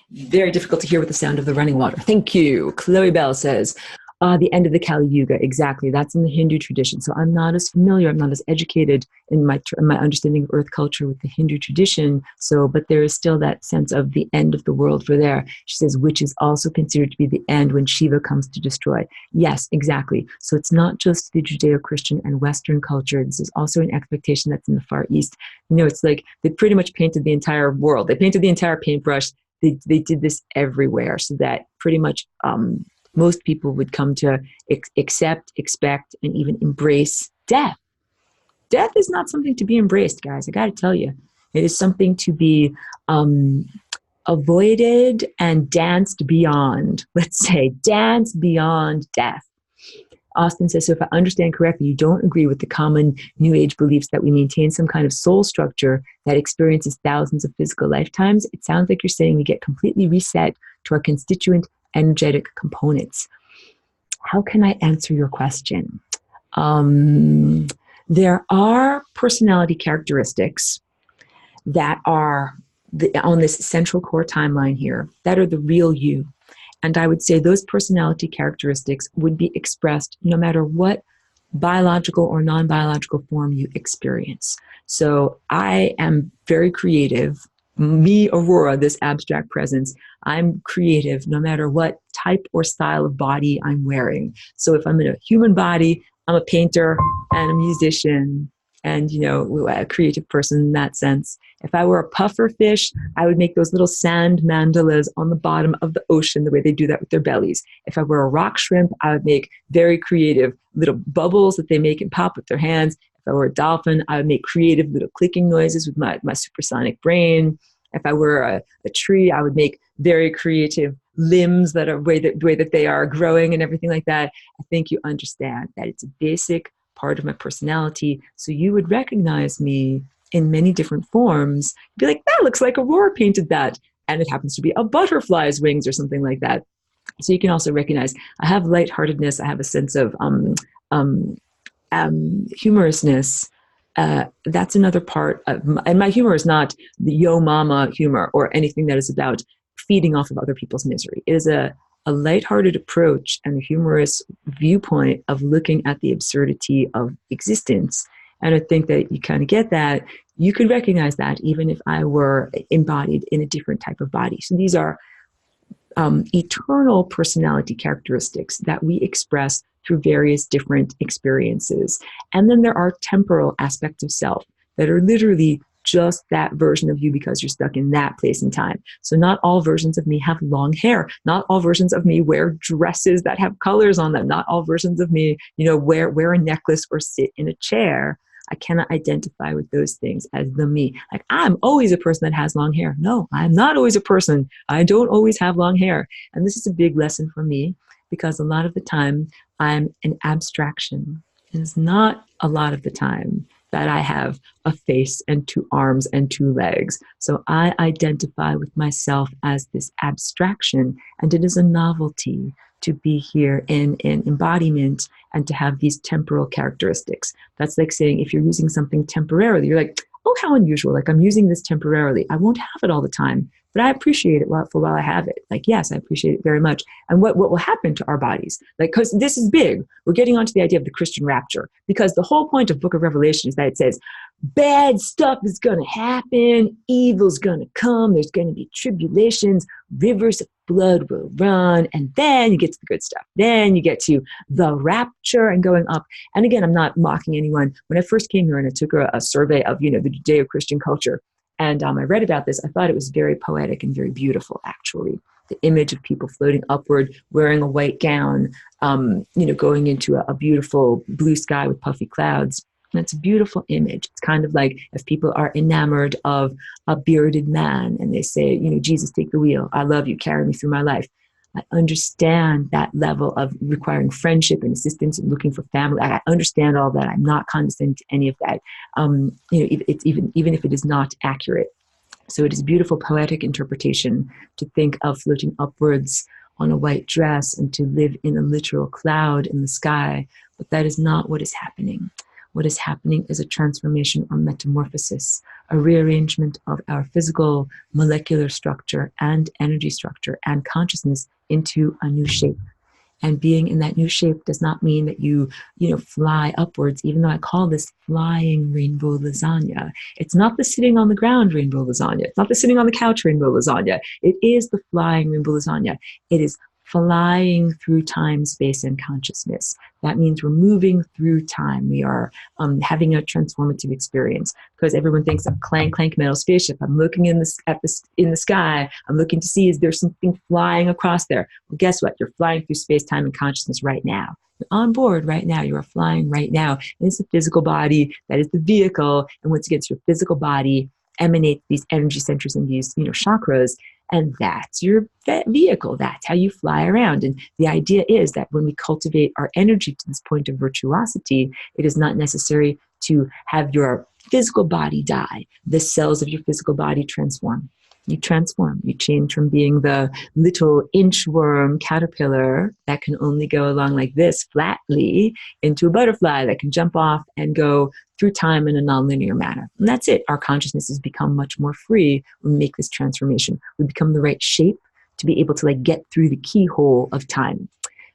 Very difficult to hear with the sound of the running water. Thank you. Chloe Bell says, the end of the Kali Yuga. Exactly. That's in the Hindu tradition. So I'm not as familiar, I'm not as educated in my understanding of earth culture with the Hindu tradition. So, but there is still that sense of the end of the world for there. She says, which is also considered to be the end when Shiva comes to destroy. Yes, exactly. So it's not just the Judeo-Christian and Western culture. This is also an expectation that's in the Far East. It's like they pretty much painted the entire world. They painted the entire paintbrush. They did this everywhere, so that pretty much most people would come to accept, expect, and even embrace death. Death is not something to be embraced, guys. I got to tell you, it is something to be avoided and danced beyond. Let's say dance beyond death. Austin says, so if I understand correctly, you don't agree with the common New Age beliefs that we maintain some kind of soul structure that experiences thousands of physical lifetimes. It sounds like you're saying we get completely reset to our constituent energetic components. How can I answer your question? There are personality characteristics that are on this central core timeline here that are the real you. And I would say those personality characteristics would be expressed no matter what biological or non-biological form you experience. So I am very creative. Me, Aurora, this abstract presence, I'm creative no matter what type or style of body I'm wearing. So if I'm in a human body, I'm a painter and a musician and, a creative person in that sense. If I were a puffer fish, I would make those little sand mandalas on the bottom of the ocean the way they do that with their bellies. If I were a rock shrimp, I would make very creative little bubbles that they make and pop with their hands. If I were a dolphin, I would make creative little clicking noises with my supersonic brain. If I were a tree, I would make very creative limbs that are way that they are growing and everything like that. I think you understand that it's a basic part of my personality. So you would recognize me in many different forms. Be like, that looks like Aurora painted that. and it happens to be a butterfly's wings or something like that. So you can also recognize I have lightheartedness. I have a sense of humorousness. That's another part of and my humor is not the yo mama humor or anything that is about feeding off of other people's misery. It is a lighthearted approach and a humorous viewpoint of looking at the absurdity of existence. And I think that you kind of get that. You could recognize that even if I were embodied in a different type of body. So these are eternal personality characteristics that we express through various different experiences. And then there are temporal aspects of self that are literally just that version of you because you're stuck in that place in time. So not all versions of me have long hair. Not all versions of me wear dresses that have colors on them. Not all versions of me, wear a necklace or sit in a chair. I cannot identify with those things as the me. Like, I'm always a person that has long hair. No, I'm not always a person. I don't always have long hair. And this is a big lesson for me because a lot of the time I'm an abstraction. And it's not a lot of the time that I have a face and two arms and two legs. So I identify with myself as this abstraction, and it is a novelty to be here in embodiment and to have these temporal characteristics. That's like saying if you're using something temporarily, you're like, oh, how unusual. Like, I'm using this temporarily. I won't have it all the time, but I appreciate it for while I have it. Like, yes, I appreciate it very much. And what will happen to our bodies? Like, because this is big. We're getting onto the idea of the Christian rapture, because the whole point of Book of Revelation is that it says, bad stuff is going to happen. Evil's going to come. There's going to be tribulations. Rivers of blood will run. And then you get to the good stuff. Then you get to the rapture and going up. And again, I'm not mocking anyone. When I first came here and I took a survey of, the Judeo-Christian culture, and I read about this, I thought it was very poetic and very beautiful, actually. The image of people floating upward, wearing a white gown, going into a beautiful blue sky with puffy clouds. And it's a beautiful image. It's kind of like if people are enamored of a bearded man and they say, Jesus, take the wheel. I love you. Carry me through my life. I understand that level of requiring friendship and assistance and looking for family. I understand all that. I'm not condescending to any of that. It's even if it is not accurate. So it is beautiful poetic interpretation to think of floating upwards on a white dress and to live in a literal cloud in the sky. But that is not what is happening. What is happening is a transformation or metamorphosis, a rearrangement of our physical molecular structure and energy structure and consciousness into a new shape. And being in that new shape does not mean that you fly upwards, even though I call this flying rainbow lasagna. It's not the sitting on the ground rainbow lasagna. It's not the sitting on the couch rainbow lasagna. It is the flying rainbow lasagna. It is flying through time, space, and consciousness. That means we're moving through time. We are having a transformative experience, because everyone thinks of clank, clank, metal spaceship. I'm looking in the sky. I'm looking to see, is there something flying across there? Well, guess what? You're flying through space, time, and consciousness right now. You're on board right now. You are flying right now. And it's the physical body that is the vehicle. And once again, it's your physical body emanates these energy centers and these chakras. And that's your vehicle. That's how you fly around. And the idea is that when we cultivate our energy to this point of virtuosity, it is not necessary to have your physical body die. The cells of your physical body transform. You transform. You change from being the little inchworm caterpillar that can only go along like this flatly into a butterfly that can jump off and go through time in a nonlinear manner. And that's it. Our consciousness has become much more free when we make this transformation. We become the right shape to be able to get through the keyhole of time.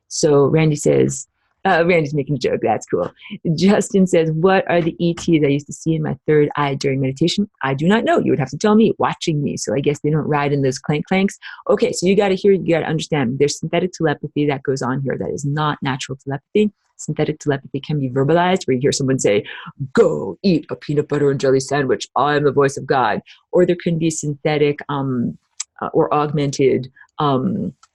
So Randy says, Randy's making a joke. That's cool. Justin says, what are the ETs I used to see in my third eye during meditation? I do not know. You would have to tell me, watching me. So I guess they don't ride in those clank clanks. Okay, so you got to understand. There's synthetic telepathy that goes on here that is not natural telepathy. Synthetic telepathy can be verbalized, where you hear someone say, go eat a peanut butter and jelly sandwich. I am the voice of God. Or there can be synthetic or augmented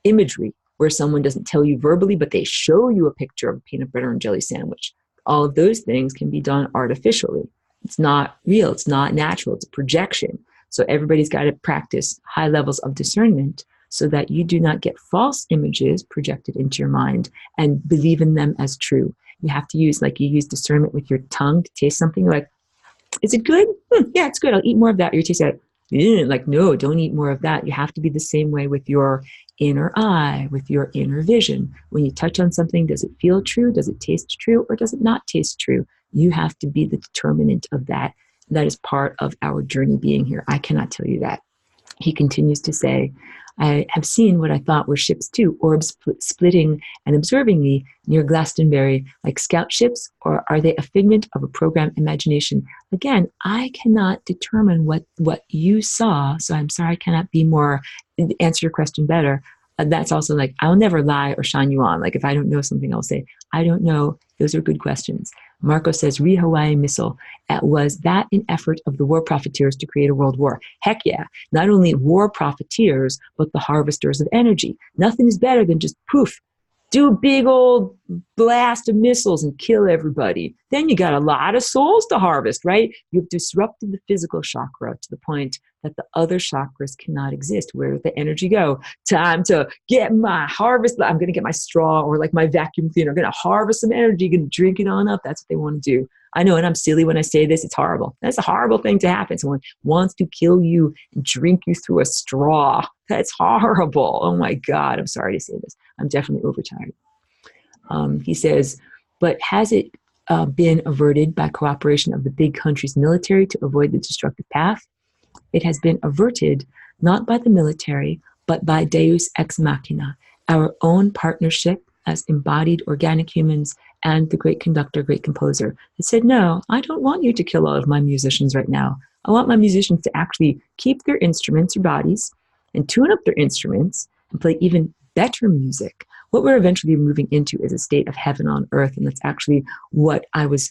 imagery, where someone doesn't tell you verbally, but they show you a picture of a peanut butter and jelly sandwich. All of those things can be done artificially. It's not real. It's not natural. It's a projection. So everybody's got to practice high levels of discernment so that you do not get false images projected into your mind and believe in them as true. You have to use, you use discernment with your tongue to taste something. Like, is it good? Yeah, it's good. I'll eat more of that. Or you taste it. Like, no, don't eat more of that. You have to be the same way with your inner eye, with your inner vision. When you touch on something, does it feel true? Does it taste true? Or does it not taste true? You have to be the determinant of that. That is part of our journey being here. I cannot tell you that. He continues to say, I have seen what I thought were ships too, orbs splitting and observing me near Glastonbury, like scout ships, or are they a figment of a programmed imagination? Again, I cannot determine what you saw, so I'm sorry I cannot be more, answer your question better. That's also like, I'll never lie or shine you on. Like if I don't know something, I'll say, I don't know. Those are good questions. Marco says, Hawaii missile. Was that an effort of the war profiteers to create a world war? Heck yeah. Not only war profiteers, but the harvesters of energy. Nothing is better than just poof, do a big old blast of missiles and kill everybody. Then you got a lot of souls to harvest, right? You've disrupted the physical chakra to the point that the other chakras cannot exist. Where does the energy go? Time to get my harvest. I'm going to get my straw or like my vacuum cleaner. I'm going to harvest some energy, going to drink it on up. That's what they want to do. I know, and I'm silly when I say this. It's horrible. That's a horrible thing to happen. Someone wants to kill you and drink you through a straw. That's horrible. Oh my God. I'm sorry to say this. I'm definitely overtired. He says, but has it been averted by cooperation of the big country's military to avoid the destructive path? It has been averted not by the military, but by Deus ex machina, our own partnership as embodied organic humans and the great conductor, great composer, that said, no, I don't want you to kill all of my musicians right now. I want my musicians to actually keep their instruments or bodies and tune up their instruments and play even better music. What we're eventually moving into is a state of heaven on earth, and that's actually what I was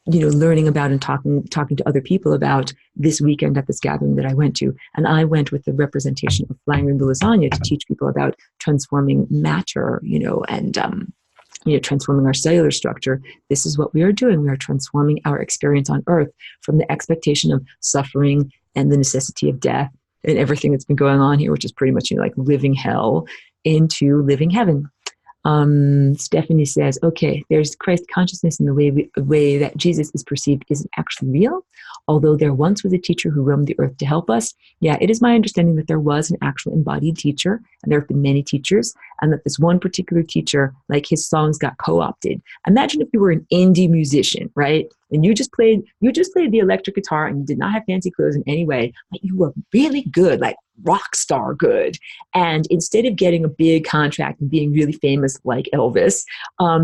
learning about and talking to other people about this weekend at this gathering that I went to. And I went with the representation of Flying Rainbow Lasagna to teach people about transforming matter, and transforming our cellular structure. This is what we are doing. We are transforming our experience on earth from the expectation of suffering and the necessity of death and everything that's been going on here, which is pretty much like living hell, into living heaven. Stephanie says, okay, there's Christ consciousness in the way that Jesus is perceived isn't actually real. Although there once was a teacher who roamed the earth to help us. Yeah, it is my understanding that there was an actual embodied teacher, and there have been many teachers, and that this one particular teacher, like his songs got co-opted. Imagine if you were an indie musician, right? And you just played the electric guitar and you did not have fancy clothes in any way, but you were really good, like rock star good. And instead of getting a big contract and being really famous like Elvis,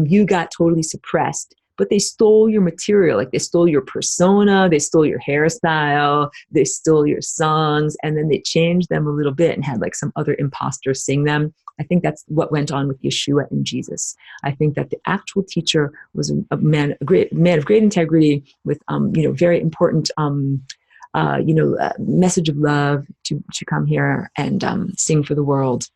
you got totally suppressed. But they stole your material, like they stole your persona, they stole your hairstyle, they stole your songs, and then they changed them a little bit and had like some other imposter sing them. I think that's what went on with Yeshua and Jesus. I think that the actual teacher was a man of great integrity with, very important, message of love to come here and sing for the world.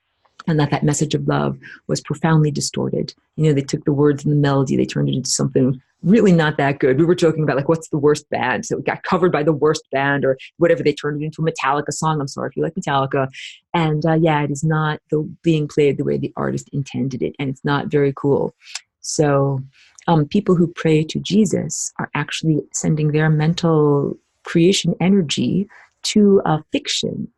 And that message of love was profoundly distorted. They took the words and the melody, they turned it into something really not that good. We were joking about like, what's the worst band? So it got covered by the worst band or whatever. They turned it into a Metallica song. I'm sorry if you like Metallica. And it is not being played the way the artist intended it. And it's not very cool. So people who pray to Jesus are actually sending their mental creation energy to a fiction,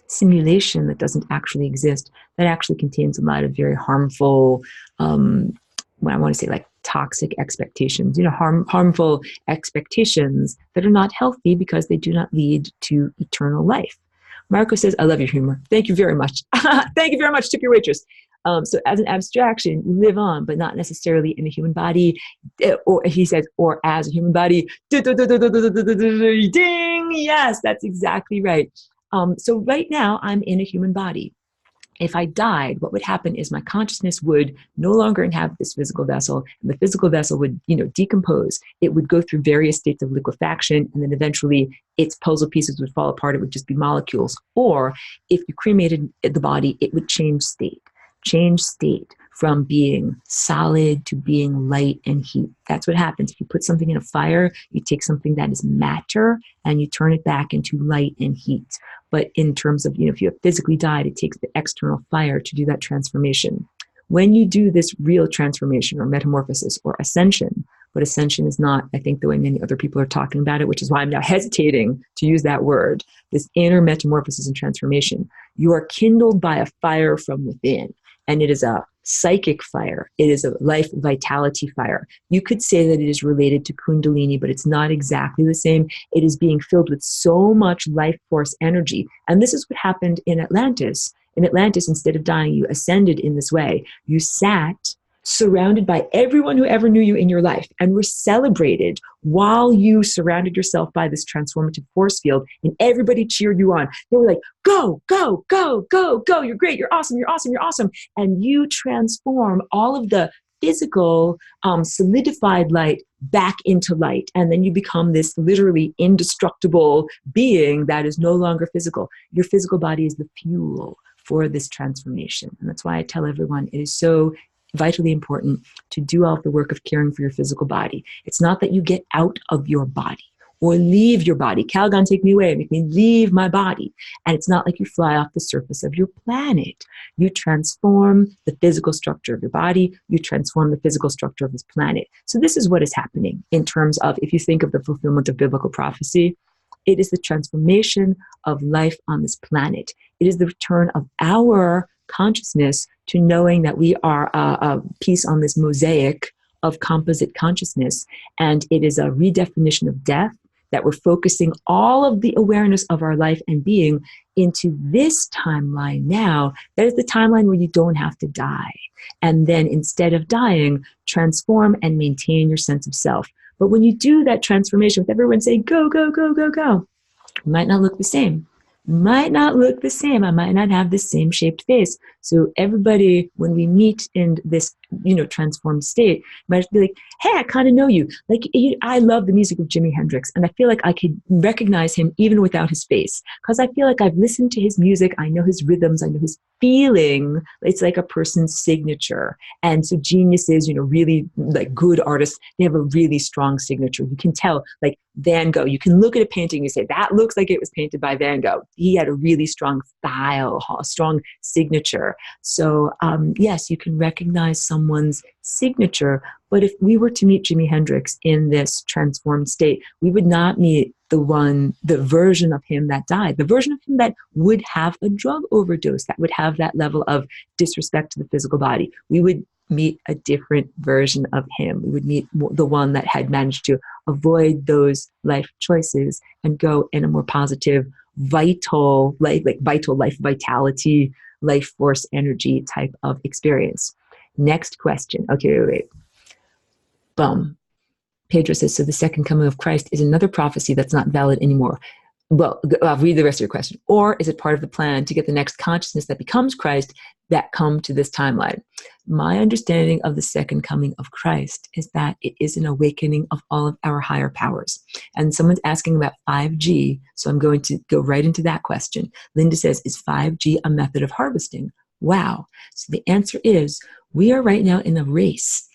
simulation that doesn't actually exist, that actually contains a lot of very harmful, I want to say like toxic expectations, harmful expectations that are not healthy because they do not lead to eternal life. Marco says, I love your humor. Thank you very much. Thank you very much. Tip your waitress. So as an abstraction, you live on, but not necessarily in a human body, or he says, or as a human body. Ding! Yes, that's exactly right. So right now I'm in a human body. If I died, what would happen is my consciousness would no longer inhabit this physical vessel, and the physical vessel would, decompose. It would go through various states of liquefaction, and then eventually its puzzle pieces would fall apart. It would just be molecules. Or if you cremated the body, it would change state from being solid to being light and heat. That's what happens. If you put something in a fire, you take something that is matter and you turn it back into light and heat. But in terms of, if you have physically died, it takes the external fire to do that transformation. When you do this real transformation or metamorphosis or ascension, But ascension is not, I think, the way many other people are talking about it, which is why I'm now hesitating to use that word, this inner metamorphosis and transformation. You are kindled by a fire from within, and it is a psychic fire. It is a life vitality fire. You could say that it is related to Kundalini, but it's not exactly the same. It is being filled with so much life force energy. And this is what happened in Atlantis. In Atlantis, instead of dying, you ascended in this way. You sat surrounded by everyone who ever knew you in your life and were celebrated while you surrounded yourself by this transformative force field, and everybody cheered you on. They were like, go, go, go, go, go. You're great. You're awesome. You're awesome. You're awesome. And you transform all of the physical solidified light back into light. And then you become this literally indestructible being that is no longer physical. Your physical body is the fuel for this transformation. And that's why I tell everyone it is so vitally important to do all the work of caring for your physical body. It's not that you get out of your body or leave your body. Calgon, take me away, make me leave my body. And it's not like you fly off the surface of your planet. You transform the physical structure of your body. You transform the physical structure of this planet. So this is what is happening in terms of, if you think of the fulfillment of biblical prophecy, it is the transformation of life on this planet. It is the return of our consciousness to knowing that we are a piece on this mosaic of composite consciousness. And it is a redefinition of death, that we're focusing all of the awareness of our life and being into this timeline now. That is the timeline where you don't have to die. And then instead of dying, transform and maintain your sense of self. But when you do that transformation with everyone saying, go, go, go, go, go, it might not look the same. Might not look the same. I might not have the same shaped face. So everybody, when we meet in this, transformed state, might be like, hey, I kind of know you. Like, I love the music of Jimi Hendrix, and I feel like I could recognize him even without his face, because I feel like I've listened to his music. I know his rhythms. I know his feeling. It's like a person's signature. And so geniuses, really like good artists, they have a really strong signature. You can tell, like Van Gogh, you can look at a painting and you say, that looks like it was painted by Van Gogh. He had a really strong style, a strong signature. So yes, you can recognize someone's signature. But if we were to meet Jimi Hendrix in this transformed state, we would not meet the version of him that died, the version of him that would have a drug overdose, that would have that level of disrespect to the physical body. We would meet a different version of him. We would meet the one that had managed to avoid those life choices and go in a more positive, vital life, vitality, life force energy type of experience. Next question. Okay, wait. Boom. Pedro says, so the second coming of Christ is another prophecy that's not valid anymore. Well, I'll read the rest of your question. Or is it part of the plan to get the next consciousness that becomes Christ that come to this timeline? My understanding of the second coming of Christ is that it is an awakening of all of our higher powers. And someone's asking about 5G, so I'm going to go right into that question. Linda says, is 5G a method of harvesting? Wow. So the answer is, we are right now in a race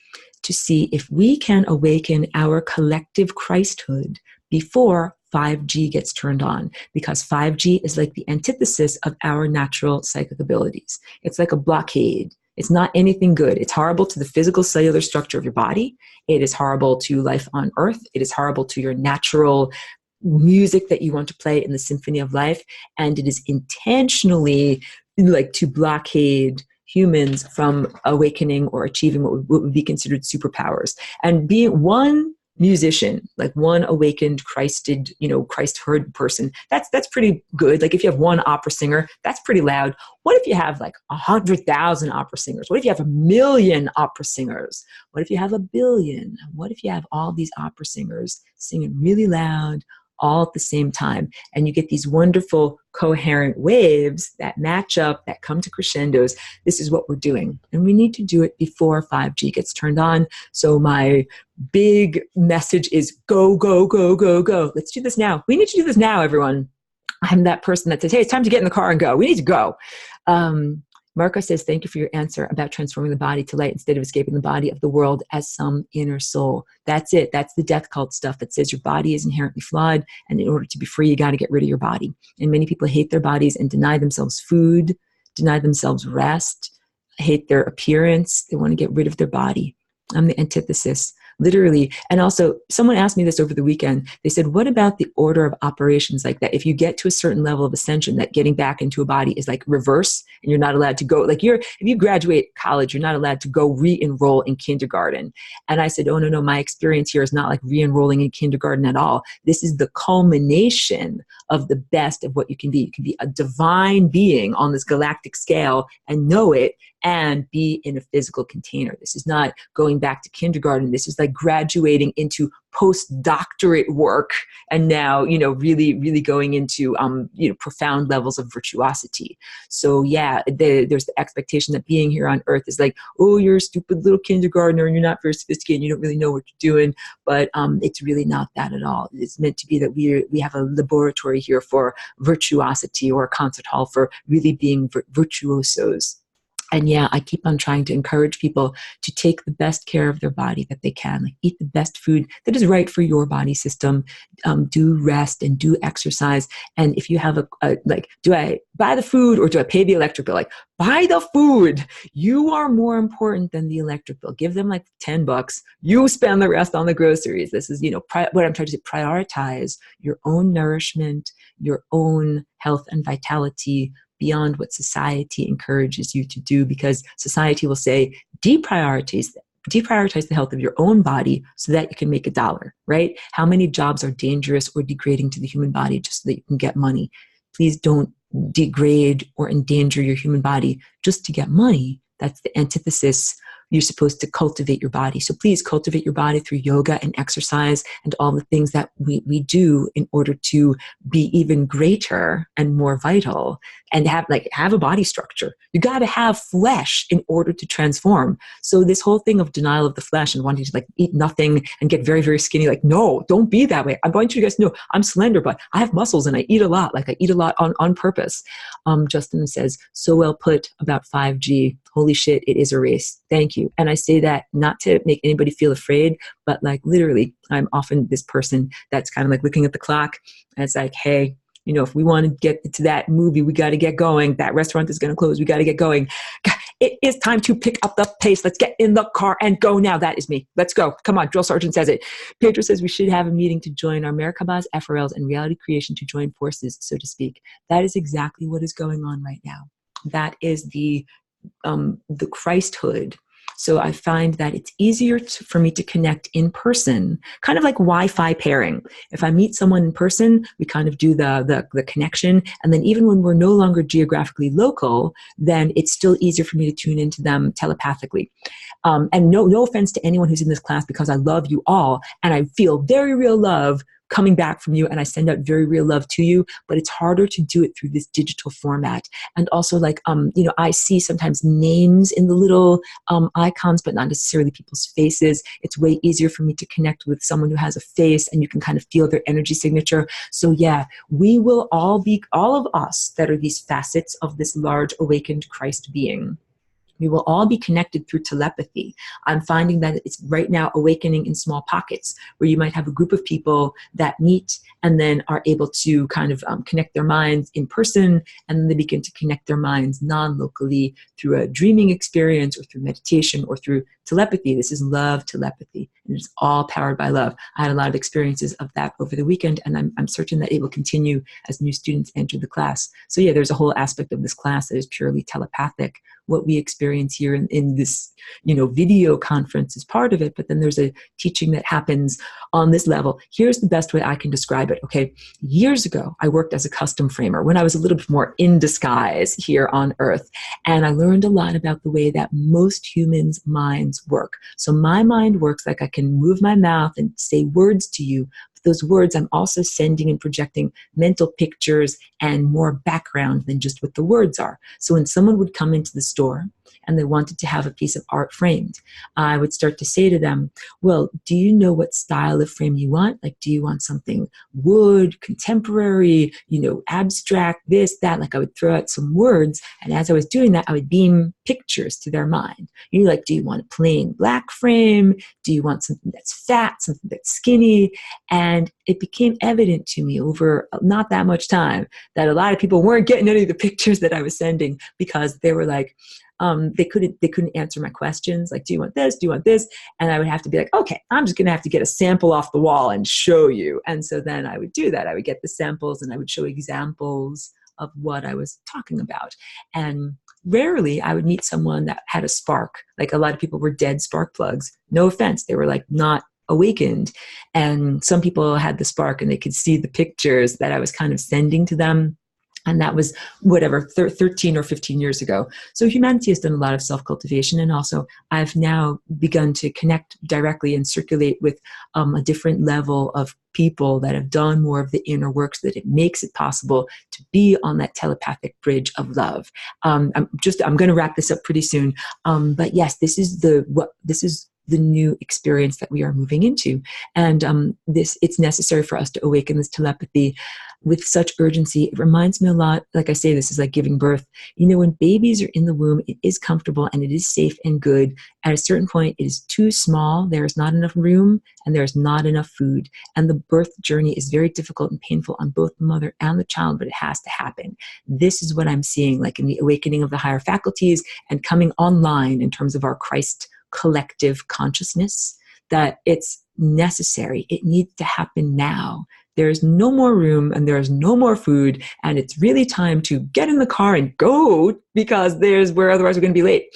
to see if we can awaken our collective Christhood before 5G gets turned on, because 5G is like the antithesis of our natural psychic abilities. It's like a blockade. It's not anything good. It's horrible to the physical cellular structure of your body. It is horrible to life on Earth. It is horrible to your natural music that you want to play in the symphony of life. And it is intentionally like to blockade humans from awakening or achieving what would be considered superpowers. And being one musician, like one awakened, Christed, Christ heard person, that's pretty good. Like if you have one opera singer, that's pretty loud. What if you have like 100,000 opera singers? What if you have 1 million opera singers? What if you have 1 billion? What if you have all these opera singers singing really loud all at the same time? And you get these wonderful coherent waves that match up, that come to crescendos. This is what we're doing. And we need to do it before 5G gets turned on. So my big message is go, go, go, go, go. Let's do this now. We need to do this now, everyone. I'm that person that says, hey, it's time to get in the car and go. We need to go. Marco says, thank you for your answer about transforming the body to light instead of escaping the body of the world as some inner soul. That's it. That's the death cult stuff that says your body is inherently flawed, and in order to be free, you got to get rid of your body. And many people hate their bodies and deny themselves food, deny themselves rest, hate their appearance. They want to get rid of their body. I'm the antithesis literally. And also, someone asked me this over the weekend. They said, what about the order of operations, like that if you get to a certain level of ascension, that getting back into a body is like reverse, and you're not allowed to go, like if you graduate college, you're not allowed to go re-enroll in kindergarten. And I said, oh, no, my experience here is not like re-enrolling in kindergarten at all. This is the culmination of the best of what you can be. You can be a divine being on this galactic scale and know it, and be in a physical container. This is not going back to kindergarten. This is like graduating into postdoctorate work, and now, really, really going into, profound levels of virtuosity. So yeah, there's the expectation that being here on Earth is like, oh, you're a stupid little kindergartner and you're not very sophisticated and you don't really know what you're doing. But it's really not that at all. It's meant to be that we have a laboratory here for virtuosity, or a concert hall for really being virtuosos. And yeah, I keep on trying to encourage people to take the best care of their body that they can. Like, eat the best food that is right for your body system. Do rest and do exercise. And if you have do I buy the food or do I pay the electric bill? Like, buy the food. You are more important than the electric bill. Give them like $10. You spend the rest on the groceries. This is, what I'm trying to say. Prioritize your own nourishment, your own health and vitality, beyond what society encourages you to do, because society will say, deprioritize the health of your own body so that you can make $1, right? How many jobs are dangerous or degrading to the human body just so that you can get money? Please don't degrade or endanger your human body just to get money. That's the antithesis. You're supposed to cultivate your body. So please cultivate your body through yoga and exercise and all the things that we do in order to be even greater and more vital, and have a body structure. You got to have flesh in order to transform. So this whole thing of denial of the flesh and wanting to eat nothing and get very, very skinny, no, don't be that way. I want you guys to know I'm slender, but I have muscles and I eat a lot. I eat a lot on purpose. Justin says, so well put about 5G. Holy shit, it is a race. Thank you. And I say that not to make anybody feel afraid, but literally, I'm often this person that's kind of looking at the clock, and it's like, hey, if we want to get to that movie, we got to get going. That restaurant is going to close. We got to get going. It is time to pick up the pace. Let's get in the car and go now. That is me. Let's go. Come on. Drill Sergeant says it. Pedro says we should have a meeting to join our Merkabahs, FRLs, and reality creation to join forces, so to speak. That is exactly what is going on right now. That is the Christhood. So I find that it's easier for me to connect in person, kind of like Wi-Fi pairing. If I meet someone in person, we kind of do the connection. And then even when we're no longer geographically local, then it's still easier for me to tune into them telepathically. And no offense to anyone who's in this class, because I love you all. And I feel very real love coming back from you, and I send out very real love to you, but it's harder to do it through this digital format. And also I see sometimes names in the little icons, but not necessarily people's faces. It's way easier for me to connect with someone who has a face and you can kind of feel their energy signature. So yeah, we will all of us that are these facets of this large awakened Christ being. We will all be connected through telepathy. I'm finding that it's right now awakening in small pockets, where you might have a group of people that meet and then are able to kind of connect their minds in person, and then they begin to connect their minds non-locally through a dreaming experience or through meditation or through telepathy. This is love telepathy, and it's all powered by love. I had a lot of experiences of that over the weekend, and I'm certain that it will continue as new students enter the class. So yeah, there's a whole aspect of this class that is purely telepathic. What we experience here in this, video conference is part of it, but then there's a teaching that happens on this level. Here's the best way I can describe it, okay? Years ago, I worked as a custom framer when I was a little bit more in disguise here on Earth, and I learned a lot about the way that most humans' minds work. So my mind works like I can move my mouth and say words to you. Those words, I'm also sending and projecting mental pictures and more background than just what the words are. So when someone would come into the store and they wanted to have a piece of art framed, I would start to say to them, well, do you know what style of frame you want? Do you want something wood, contemporary, abstract, this, that? I would throw out some words. And as I was doing that, I would beam pictures to their mind. Do you want a plain black frame? Do you want something that's fat, something that's skinny? And it became evident to me over not that much time that a lot of people weren't getting any of the pictures that I was sending, because they were like, They couldn't answer my questions. Like, do you want this? Do you want this? And I would have to be like, okay, I'm just going to have to get a sample off the wall and show you. And so then I would do that. I would get the samples and I would show examples of what I was talking about. And rarely I would meet someone that had a spark. Like, a lot of people were dead spark plugs. No offense. They were like not awakened. And some people had the spark and they could see the pictures that I was kind of sending to them. And that was whatever, 13 or 15 years ago. So humanity has done a lot of self-cultivation. And also I've now begun to connect directly and circulate with a different level of people that have done more of the inner work, so that it makes it possible to be on that telepathic bridge of love. I'm going to wrap this up pretty soon. But yes, this is the new experience that we are moving into. And it's necessary for us to awaken this telepathy with such urgency. It reminds me a lot, like I say, this is like giving birth. You know, when babies are in the womb, it is comfortable and it is safe and good. At a certain point, it is too small. There is not enough room and there is not enough food. And the birth journey is very difficult and painful on both the mother and the child, but it has to happen. This is what I'm seeing, like in the awakening of the higher faculties and coming online in terms of our Christ collective consciousness, that it's necessary. It needs to happen now. There's no more room and there's no more food, and it's really time to get in the car and go, because otherwise we're going to be late.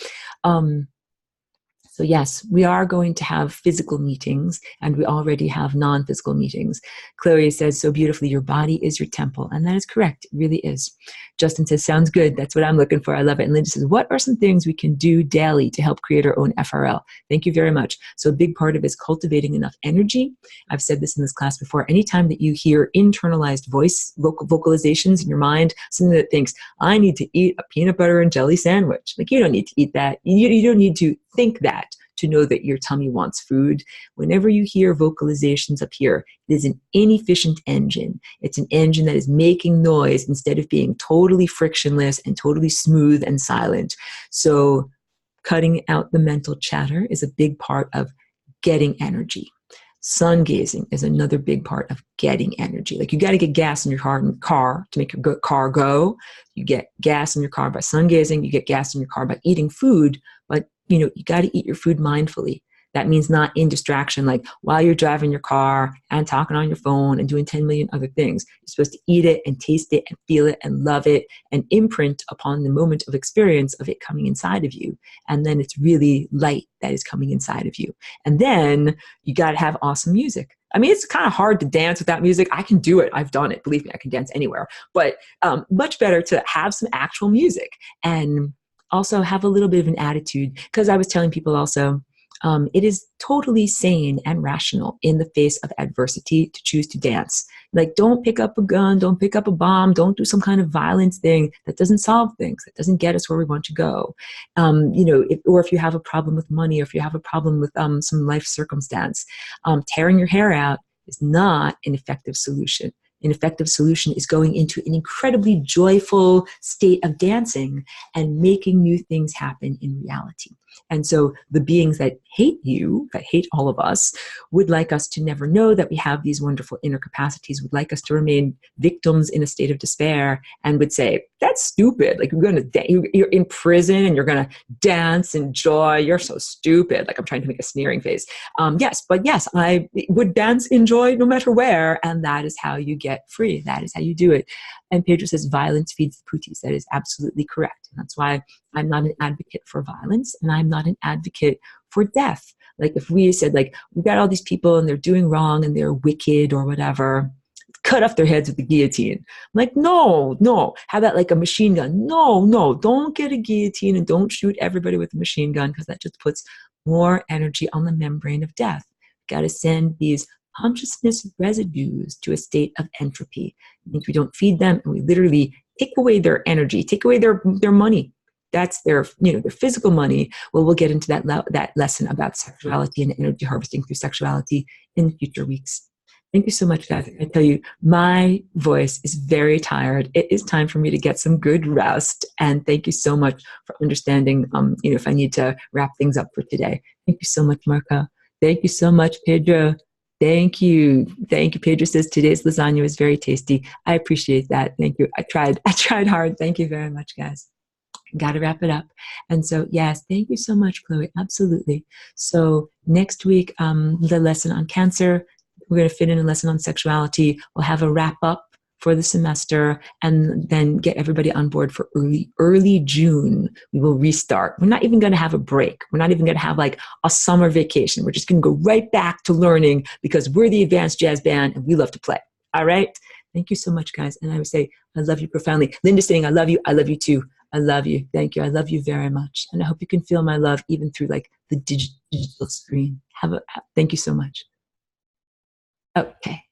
So yes, we are going to have physical meetings, and we already have non-physical meetings. Chloe says so beautifully, your body is your temple. And that is correct. It really is. Justin says, sounds good. That's what I'm looking for. I love it. And Linda says, what are some things we can do daily to help create our own FRL? Thank you very much. So a big part of it is cultivating enough energy. I've said this in this class before. Anytime that you hear internalized vocalizations in your mind, something that thinks, I need to eat a peanut butter and jelly sandwich. Like, you don't need to eat that. You don't need to think that to know that your tummy wants food. Whenever you hear vocalizations up here, it is an inefficient engine. It's an engine that is making noise instead of being totally frictionless and totally smooth and silent. So cutting out the mental chatter is a big part of getting energy. Sun gazing is another big part of getting energy. Like, you got to get gas in your car to make your car go. You get gas in your car by sun gazing. You get gas in your car by eating food. But you got to eat your food mindfully. That means not in distraction, like while you're driving your car and talking on your phone and doing 10 million other things. You're supposed to eat it and taste it and feel it and love it and imprint upon the moment of experience of it coming inside of you. And then it's really light that is coming inside of you. And then you got to have awesome music. I mean, it's kind of hard to dance without music. I can do it. I've done it. Believe me, I can dance anywhere. But much better to have some actual music and also have a little bit of an attitude. Because I was telling people also, it is totally sane and rational in the face of adversity to choose to dance. Like, don't pick up a gun, don't pick up a bomb, don't do some kind of violence thing that doesn't solve things, that doesn't get us where we want to go. If you have a problem with money, or if you have a problem with some life circumstance, tearing your hair out is not an effective solution. An effective solution is going into an incredibly joyful state of dancing and making new things happen in reality. And so the beings that hate you, that hate all of us, would like us to never know that we have these wonderful inner capacities, would like us to remain victims in a state of despair, and would say, that's stupid. Like, you're in prison and you're going to dance and joy. You're so stupid. Like, I'm trying to make a sneering face. Yes, I would dance in joy no matter where. And that is how you get free. That is how you do it. And Pedro says, violence feeds the pooties. That is absolutely correct. And that's why I'm not an advocate for violence, and I'm not an advocate for death. Like, if we said, like, we've got all these people and they're doing wrong and they're wicked or whatever, cut off their heads with the guillotine. I'm like, no. How about like a machine gun? No, don't get a guillotine and don't shoot everybody with a machine gun, because that just puts more energy on the membrane of death. Got to send these consciousness residues to a state of entropy. It means we don't feed them, and we literally take away their energy, take away their money. That's their physical money. Well, we'll get into that lesson about sexuality and energy harvesting through sexuality in future weeks. Thank you so much, guys. I tell you, my voice is very tired. It is time for me to get some good rest. And thank you so much for understanding, if I need to wrap things up for today. Thank you so much, Marca. Thank you so much, Pedro. Thank you. Pedro says, today's lasagna was very tasty. I appreciate that. Thank you. I tried hard. Thank you very much, guys. Got to wrap it up. And so, yes, thank you so much, Chloe. Absolutely. So next week, the lesson on cancer, we're going to fit in a lesson on sexuality. We'll have a wrap up for the semester and then get everybody on board for early June. We will restart. We're not even going to have a break. We're not even going to have like a summer vacation. We're just going to go right back to learning because we're the advanced jazz band and we love to play. All right. Thank you so much, guys. And I would say, I love you profoundly. Linda's saying, I love you. I love you too. I love you. Thank you. I love you very much. And I hope you can feel my love even through like the digital screen. Thank you so much. Okay.